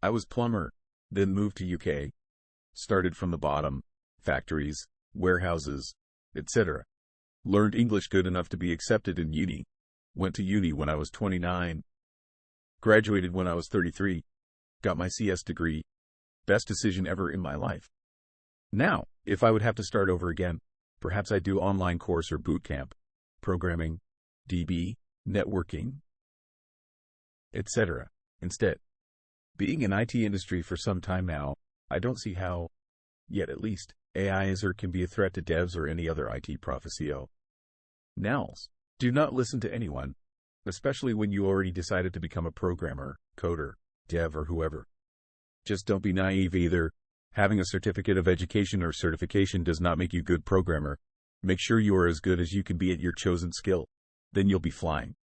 I was plumber, then moved to UK. Started from the bottom, factories, warehouses, etc. Learned English good enough to be accepted in uni. Went to uni when I was 29. Graduated when I was 33. Got my CS degree. Best decision ever in my life. Now, if I would have to start over again, perhaps I'd do online course or boot camp, programming, DB, networking, etc. Instead, being in IT industry for some time now, I don't see how, yet at least, AI is or can be a threat to devs or any other IT professional. Nels, do not listen to anyone, especially when you already decided to become a programmer, coder, dev, or whoever. Just don't be naive either. Having a certificate of education or certification does not make you a good programmer. Make sure you are as good as you can be at your chosen skill. Then you'll be flying.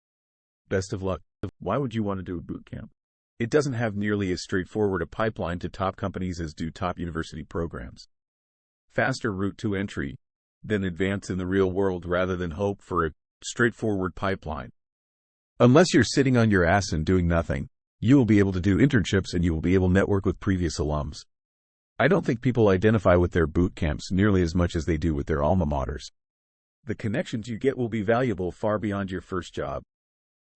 Best of luck. Why would you want to do a boot camp? It doesn't have nearly as straightforward a pipeline to top companies as do top university programs. Faster route to entry, then advance in the real world rather than hope for a straightforward pipeline. Unless you're sitting on your ass and doing nothing, you will be able to do internships and you will be able to network with previous alums. I don't think people identify with their boot camps nearly as much as they do with their alma maters. The connections you get will be valuable far beyond your first job.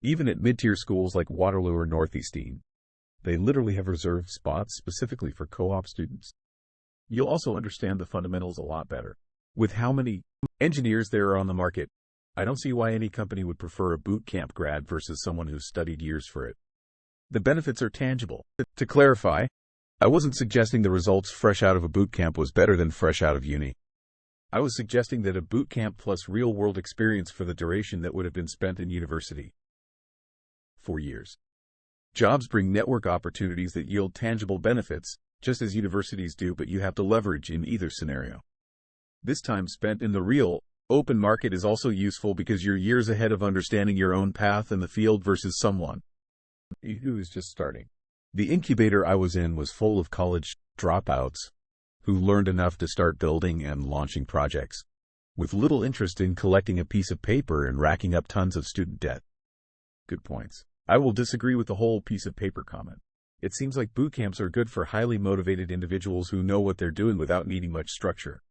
Even at mid-tier schools like Waterloo or Northeastern, they literally have reserved spots specifically for co-op students. You'll also understand the fundamentals a lot better. With how many engineers there are on the market, I don't see why any company would prefer a boot camp grad versus someone who's studied years for it. The benefits are tangible. To clarify, I wasn't suggesting the results fresh out of a boot camp was better than fresh out of uni. I was suggesting that a boot camp plus real-world experience for the duration that would have been spent in university. 4 years. Jobs bring network opportunities that yield tangible benefits, just as universities do, but you have to leverage in either scenario. This time spent in the real, open market is also useful because you're years ahead of understanding your own path in the field versus someone who is just starting. The incubator I was in was full of college dropouts who learned enough to start building and launching projects, with little interest in collecting a piece of paper and racking up tons of student debt. Good points. I will disagree with the whole piece of paper comment. It seems like boot camps are good for highly motivated individuals who know what they're doing without needing much structure.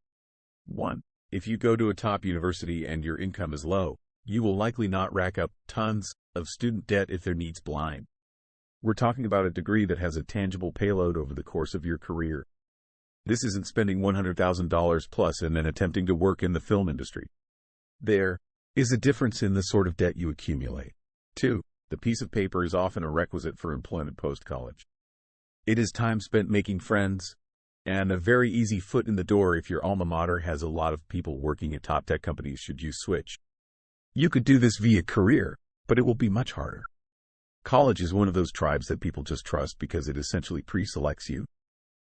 1. If you go to a top university and your income is low, you will likely not rack up tons of student debt if their needs blind. We're talking about a degree that has a tangible payload over the course of your career. This isn't spending $100,000 plus and then attempting to work in the film industry. There is a difference in the sort of debt you accumulate. 2. The piece of paper is often a requisite for employment post-college. It is time spent making friends, and a very easy foot in the door if your alma mater has a lot of people working at top tech companies should you switch. You could do this via career, but it will be much harder. College is one of those tribes that people just trust because it essentially pre-selects you.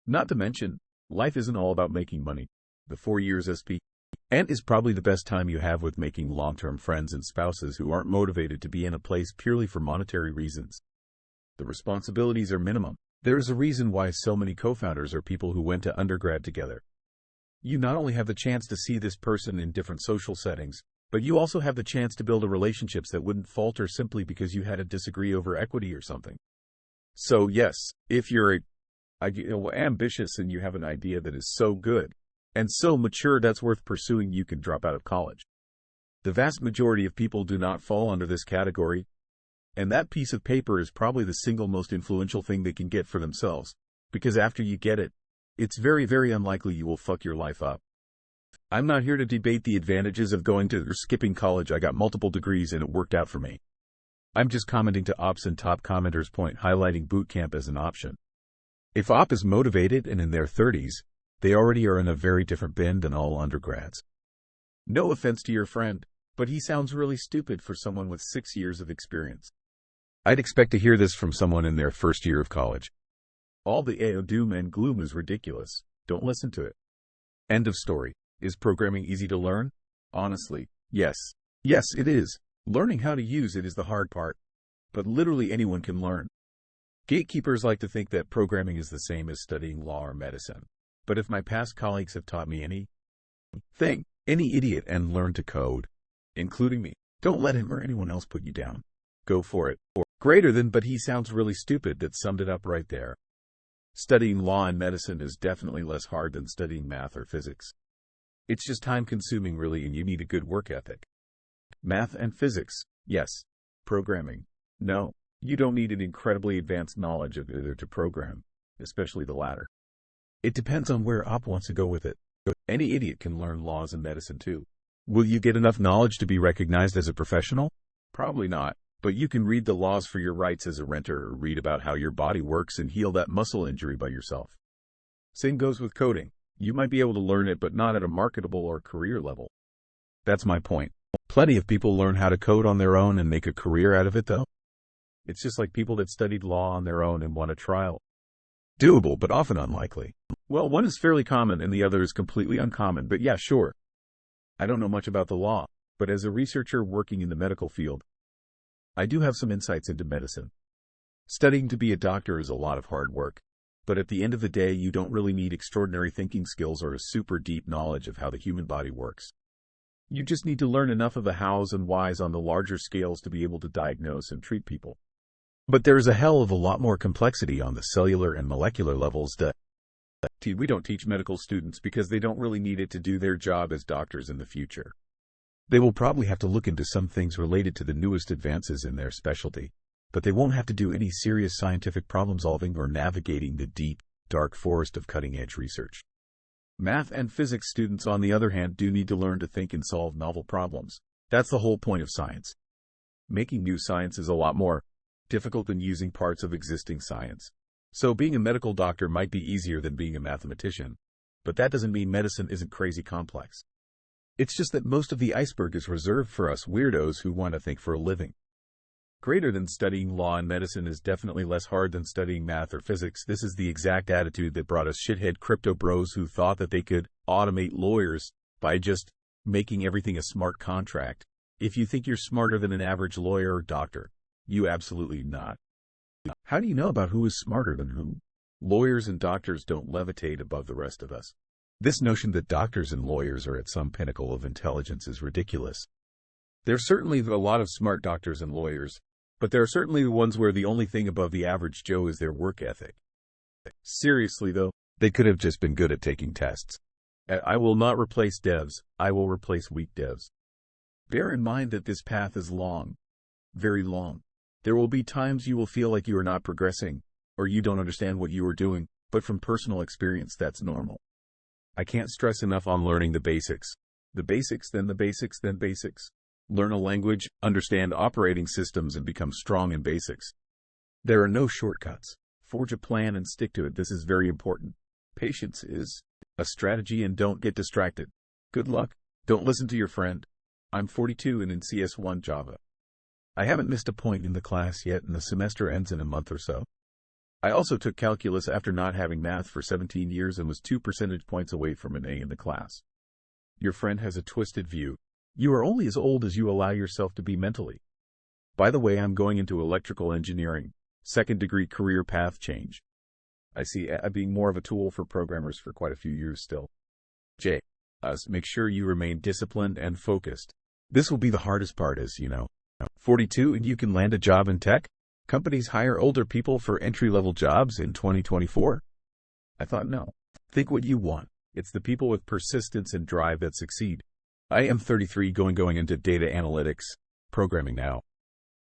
Not to mention, life isn't all about making money. The 4 years SP and is probably the best time you have with making long-term friends and spouses who aren't motivated to be in a place purely for monetary reasons. The responsibilities are minimum. There is a reason why so many co-founders are people who went to undergrad together. You not only have the chance to see this person in different social settings, but you also have the chance to build relationships that wouldn't falter simply because you had a disagree over equity or something. So yes, if you're ambitious and you have an idea that is so good and so mature that's worth pursuing, you can drop out of college. The vast majority of people do not fall under this category. And that piece of paper is probably the single most influential thing they can get for themselves, because after you get it, it's very, very unlikely you will fuck your life up. I'm not here to debate the advantages of going to or skipping college. I got multiple degrees and it worked out for me. I'm just commenting to Ops and top commenters' point, highlighting boot camp as an option. If Op is motivated and in their 30s, they already are in a very different bin than all undergrads. No offense to your friend, but he sounds really stupid for someone with 6 years of experience. I'd expect to hear this from someone in their first year of college. All the AO doom and gloom is ridiculous. Don't listen to it. End of story. Is programming easy to learn? Honestly, yes. Yes, it is. Learning how to use it is the hard part. But literally anyone can learn. Gatekeepers like to think that programming is the same as studying law or medicine. But if my past colleagues have taught me anything, any idiot and learn to code, including me, don't let him or anyone else put you down. Go for it. Or greater than, but he sounds really stupid. That summed it up right there. Studying law and medicine is definitely less hard than studying math or physics. It's just time-consuming, really, and you need a good work ethic. Math and physics, yes. Programming, no. You don't need an incredibly advanced knowledge of either to program, especially the latter. It depends on where Op wants to go with it. Any idiot can learn laws and medicine too. Will you get enough knowledge to be recognized as a professional? Probably not, but you can read the laws for your rights as a renter or read about how your body works and heal that muscle injury by yourself. Same goes with coding. You might be able to learn it, but not at a marketable or career level. That's my point. Plenty of people learn how to code on their own and make a career out of it, though. It's just like people that studied law on their own and won a trial. Doable, but often unlikely. Well, one is fairly common and the other is completely uncommon, but yeah, sure. I don't know much about the law, but as a researcher working in the medical field, I do have some insights into medicine. Studying to be a doctor is a lot of hard work. But at the end of the day, you don't really need extraordinary thinking skills or a super deep knowledge of how the human body works. You just need to learn enough of the hows and whys on the larger scales to be able to diagnose and treat people. But there is a hell of a lot more complexity on the cellular and molecular levels that we don't teach medical students because they don't really need it to do their job as doctors in the future. They will probably have to look into some things related to the newest advances in their specialty, but they won't have to do any serious scientific problem-solving or navigating the deep, dark forest of cutting-edge research. Math and physics students, on the other hand, do need to learn to think and solve novel problems. That's the whole point of science. Making new science is a lot more difficult than using parts of existing science. So being a medical doctor might be easier than being a mathematician, but that doesn't mean medicine isn't crazy complex. It's just that most of the iceberg is reserved for us weirdos who want to think for a living. Greater than studying law and medicine is definitely less hard than studying math or physics. This is the exact attitude that brought us shithead crypto bros who thought that they could automate lawyers by just making everything a smart contract. If you think you're smarter than an average lawyer or doctor, you absolutely not. How do you know about who is smarter than who? Lawyers and doctors don't levitate above the rest of us. This notion that doctors and lawyers are at some pinnacle of intelligence is ridiculous. There's certainly a lot of smart doctors and lawyers, but there are certainly the ones where the only thing above the average Joe is their work ethic. Seriously though, they could have just been good at taking tests. I will not replace devs, I will replace weak devs. Bear in mind that this path is long. Very long. There will be times you will feel like you are not progressing, or you don't understand what you are doing, but from personal experience that's normal. I can't stress enough on learning the basics. The basics, then the basics, then basics. Learn a language, understand operating systems, and become strong in basics. There are no shortcuts. Forge a plan and stick to it. This is very important. Patience is a strategy, and don't get distracted. Good luck. Don't listen to your friend. I'm 42 and in CS1 Java. I haven't missed a point in the class yet, and the semester ends in a month or so. I also took calculus after not having math for 17 years and was 2 percentage points away from an A in the class. Your friend has a twisted view. You are only as old as you allow yourself to be mentally. By the way, I'm going into electrical engineering, second-degree career path change. I see AI being more of a tool for programmers for quite a few years still. Make sure you remain disciplined and focused. This will be the hardest part, as you know. 42 and you can land a job in tech? Companies hire older people for entry-level jobs in 2024? I thought no. Think what you want. It's the people with persistence and drive that succeed. I am 33 going into data analytics, programming now.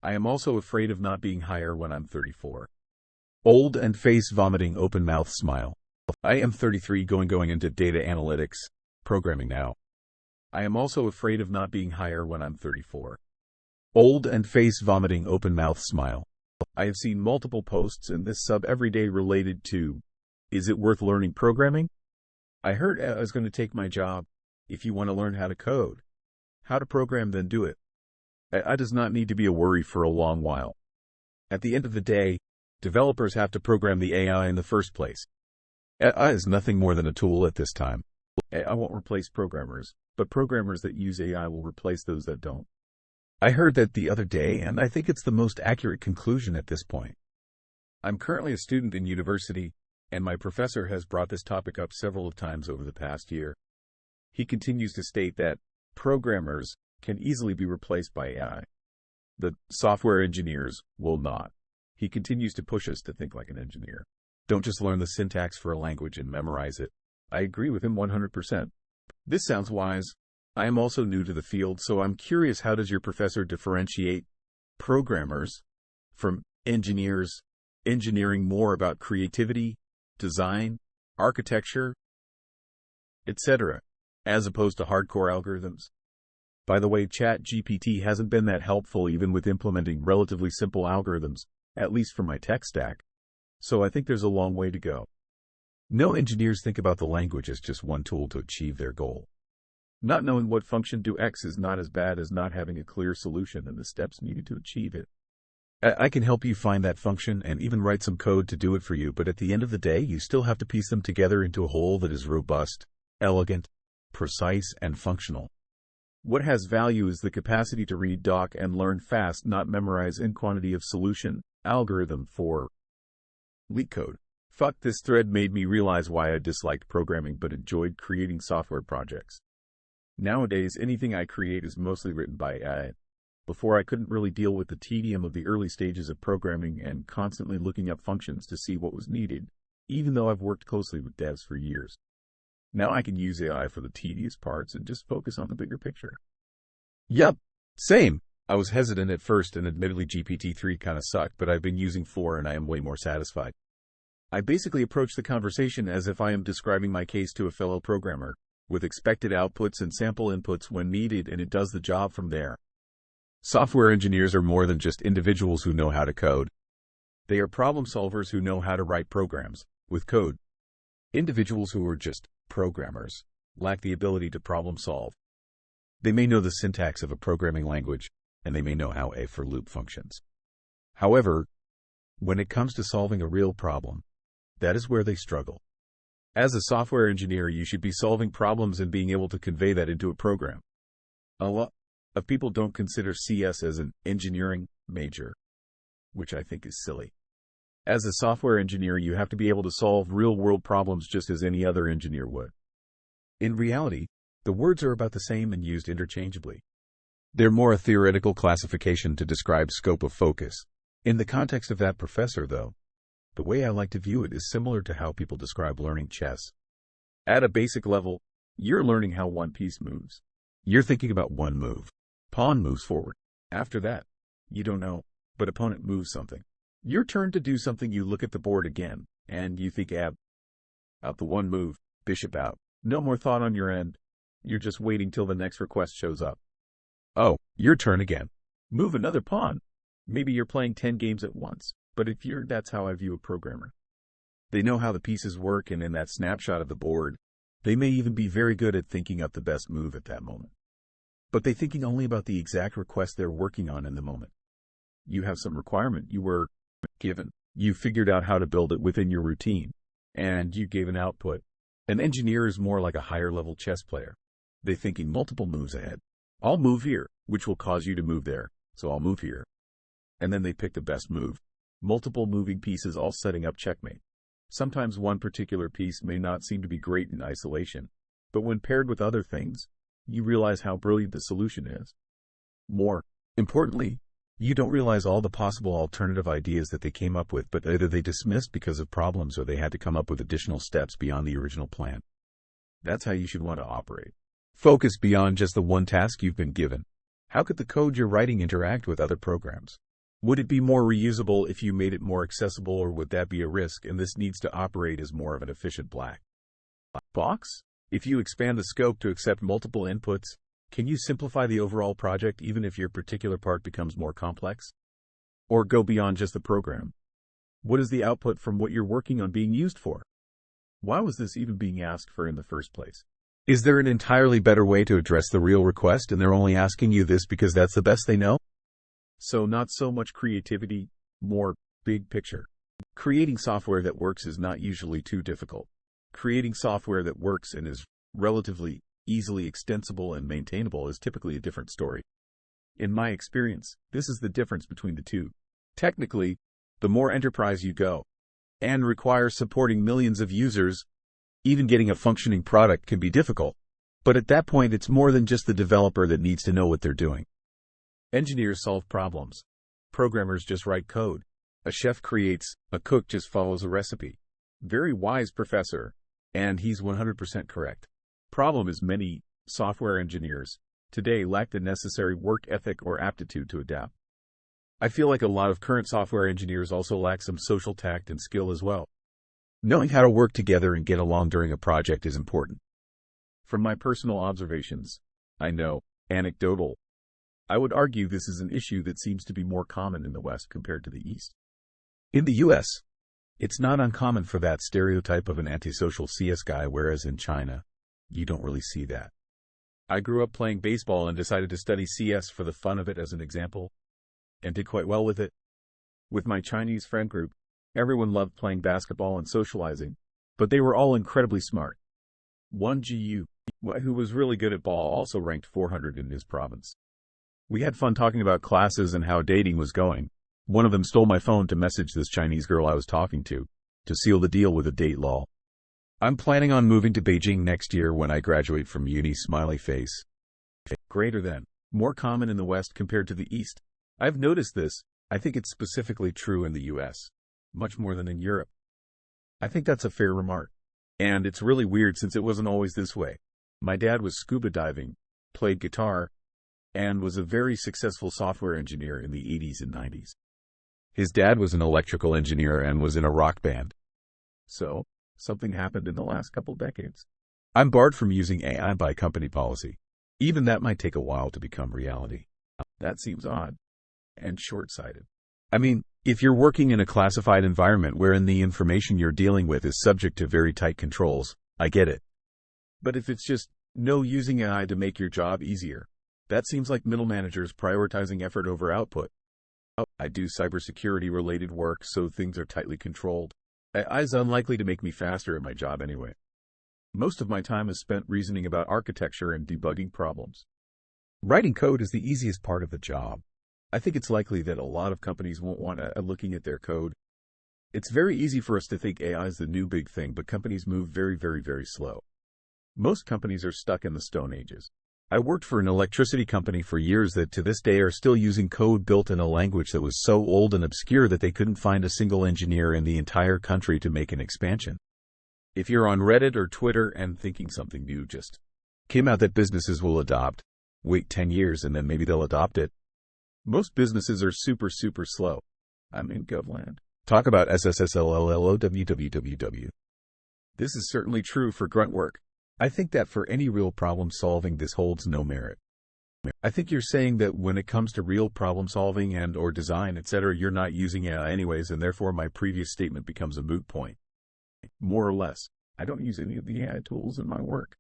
I am also afraid of not being higher when I'm 34. Old and face vomiting open mouth smile. I am 33 going into data analytics, programming now. I am also afraid of not being higher when I'm 34. Old and face vomiting open mouth smile. I have seen multiple posts in this sub every day related to, is it worth learning programming? I heard I was going to take my job. If you want to learn how to code, how to program, then do it. I does not need to be a worry for a long while. At the end of the day, developers have to program the AI in the first place. AI is nothing more than a tool at this time. AI won't replace programmers, but programmers that use AI will replace those that don't. I heard that the other day, and I think it's the most accurate conclusion at this point. I'm currently a student in university, and my professor has brought this topic up several times over the past year. He continues to state that programmers can easily be replaced by AI. The software engineers will not. He continues to push us to think like an engineer. Don't just learn the syntax for a language and memorize it. I agree with him 100%. This sounds wise. I am also new to the field, so I'm curious, how does your professor differentiate programmers from engineers, engineering more about creativity, design, architecture, etc., as opposed to hardcore algorithms? By the way, ChatGPT hasn't been that helpful even with implementing relatively simple algorithms, at least for my tech stack. So I think there's a long way to go. No engineers think about the language as just one tool to achieve their goal. Not knowing what function do X is not as bad as not having a clear solution and the steps needed to achieve it. I can help you find that function and even write some code to do it for you, but at the end of the day, you still have to piece them together into a whole that is robust, elegant, precise, and functional. What has value is the capacity to read, doc, and learn fast, not memorize in quantity of solution, algorithm for LeetCode. Fuck, this thread made me realize why I disliked programming but enjoyed creating software projects. Nowadays, anything I create is mostly written by AI. Before, I couldn't really deal with the tedium of the early stages of programming and constantly looking up functions to see what was needed, even though I've worked closely with devs for years. Now I can use AI for the tedious parts and just focus on the bigger picture. Yup, same. I was hesitant at first, and admittedly GPT-3 kinda sucked, but I've been using 4 and I am way more satisfied. I basically approach the conversation as if I am describing my case to a fellow programmer, with expected outputs and sample inputs when needed, and it does the job from there. Software engineers are more than just individuals who know how to code. They are problem solvers who know how to write programs with code. Individuals who are just programmers lack the ability to problem solve. They may know the syntax of a programming language, and they may know how a for loop functions. However, when it comes to solving a real problem, that is where they struggle. As a software engineer, you should be solving problems and being able to convey that into a program. A lot of people don't consider CS as an engineering major, which I think is silly. As a software engineer, you have to be able to solve real-world problems just as any other engineer would. In reality, the words are about the same and used interchangeably. They're more a theoretical classification to describe scope of focus. In the context of that professor, though, the way I like to view it is similar to how people describe learning chess. At a basic level, you're learning how one piece moves. You're thinking about one move. Pawn moves forward. After that, you don't know, but opponent moves something. Your turn to do something, you look at the board again, and you think out the one move, bishop out. No more thought on your end. You're just waiting till the next request shows up. Oh, your turn again. Move another pawn. Maybe you're playing 10 games at once, but that's how I view a programmer. They know how the pieces work, and in that snapshot of the board, they may even be very good at thinking up the best move at that moment. But they're thinking only about the exact request they're working on in the moment. You have some requirement you were given. You figured out how to build it within your routine, and you gave an output. An engineer is more like a higher-level chess player. They're thinking multiple moves ahead. I'll move here, which will cause you to move there, so I'll move here. And then they pick the best move. Multiple moving pieces all setting up checkmate. Sometimes one particular piece may not seem to be great in isolation, but when paired with other things, you realize how brilliant the solution is. More importantly, you don't realize all the possible alternative ideas that they came up with, but either they dismissed because of problems or they had to come up with additional steps beyond the original plan. That's how you should want to operate. Focus beyond just the one task you've been given. How could the code you're writing interact with other programs? Would it be more reusable if you made it more accessible, or would that be a risk and this needs to operate as more of an efficient black box? If you expand the scope to accept multiple inputs, can you simplify the overall project even if your particular part becomes more complex? Or go beyond just the program? What is the output from what you're working on being used for? Why was this even being asked for in the first place? Is there an entirely better way to address the real request and they're only asking you this because that's the best they know? So not so much creativity, more big picture. Creating software that works is not usually too difficult. Creating software that works and is relatively easily extensible and maintainable is typically a different story. In my experience, this is the difference between the two. Technically, the more enterprise you go and require supporting millions of users, even getting a functioning product can be difficult. But at that point, it's more than just the developer that needs to know what they're doing. Engineers solve problems. Programmers just write code. A chef creates, a cook just follows a recipe. Very wise professor, and he's 100% correct. Problem is, many software engineers today lack the necessary work ethic or aptitude to adapt. I feel like a lot of current software engineers also lack some social tact and skill as well. Knowing how to work together and get along during a project is important. From my personal observations, I know, anecdotal, I would argue this is an issue that seems to be more common in the West compared to the East. In the US, it's not uncommon for that stereotype of an antisocial CS guy, whereas in China, you don't really see that. I grew up playing baseball and decided to study CS for the fun of it as an example, and did quite well with it. With my Chinese friend group, everyone loved playing basketball and socializing, but they were all incredibly smart. One GU, who was really good at ball, also ranked 400 in his province. We had fun talking about classes and how dating was going. One of them stole my phone to message this Chinese girl I was talking to seal the deal with a date lol. I'm planning on moving to Beijing next year when I graduate from uni, smiley face. Greater than. More common in the West compared to the East. I've noticed this. I think it's specifically true in the US, much more than in Europe. I think that's a fair remark. And it's really weird since it wasn't always this way. My dad was scuba diving, played guitar, and was a very successful software engineer in the 80s and 90s. His dad was an electrical engineer and was in a rock band. So, something happened in the last couple decades. I'm barred from using AI by company policy. Even that might take a while to become reality. That seems odd and short-sighted. I mean, if you're working in a classified environment wherein the information you're dealing with is subject to very tight controls, I get it. But if it's just, no, using AI to make your job easier, that seems like middle managers prioritizing effort over output. I do cybersecurity-related work, so things are tightly controlled. AI is unlikely to make me faster at my job anyway. Most of my time is spent reasoning about architecture and debugging problems. Writing code is the easiest part of the job. I think it's likely that a lot of companies won't want to looking at their code. It's very easy for us to think AI is the new big thing, but companies move very, very, very slow. Most companies are stuck in the Stone Ages. I worked for an electricity company for years that to this day are still using code built in a language that was so old and obscure that they couldn't find a single engineer in the entire country to make an expansion. If you're on Reddit or Twitter and thinking something new just came out that businesses will adopt, wait 10 years and then maybe they'll adopt it. Most businesses are super slow. I'm in Govland. Talk about SSSLLLOWWWW. This is certainly true for grunt work. I think that for any real problem solving, this holds no merit. I think you're saying that when it comes to real problem solving and or design, etc., you're not using AI anyways, and therefore my previous statement becomes a moot point. More or less, I don't use any of the AI tools in my work.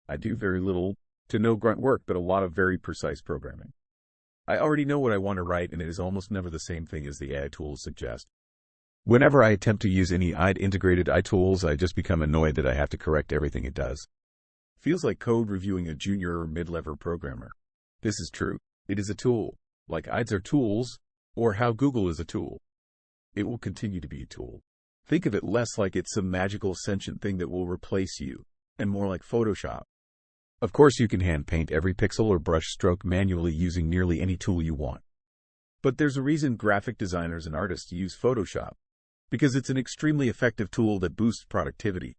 I do very little to no grunt work, but a lot of very precise programming. I already know what I want to write, and it is almost never the same thing as the AI tools suggest. Whenever I attempt to use any integrated AI tools, I just become annoyed that I have to correct everything it does. Feels like code reviewing a junior or mid-level programmer. This is true. It is a tool, like IDs are tools, or how Google is a tool. It will continue to be a tool. Think of it less like it's some magical sentient thing that will replace you, and more like Photoshop. Of course, you can hand paint every pixel or brush stroke manually using nearly any tool you want. But there's a reason graphic designers and artists use Photoshop. Because it's an extremely effective tool that boosts productivity.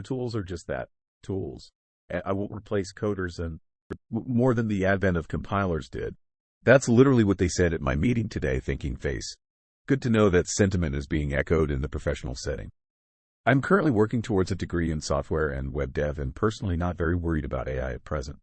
Tools are just that, tools. I won't replace coders and more than the advent of compilers did. That's literally what they said at my meeting today, thinking face. Good to know that sentiment is being echoed in the professional setting. I'm currently working towards a degree in software and web dev and personally not very worried about AI at present.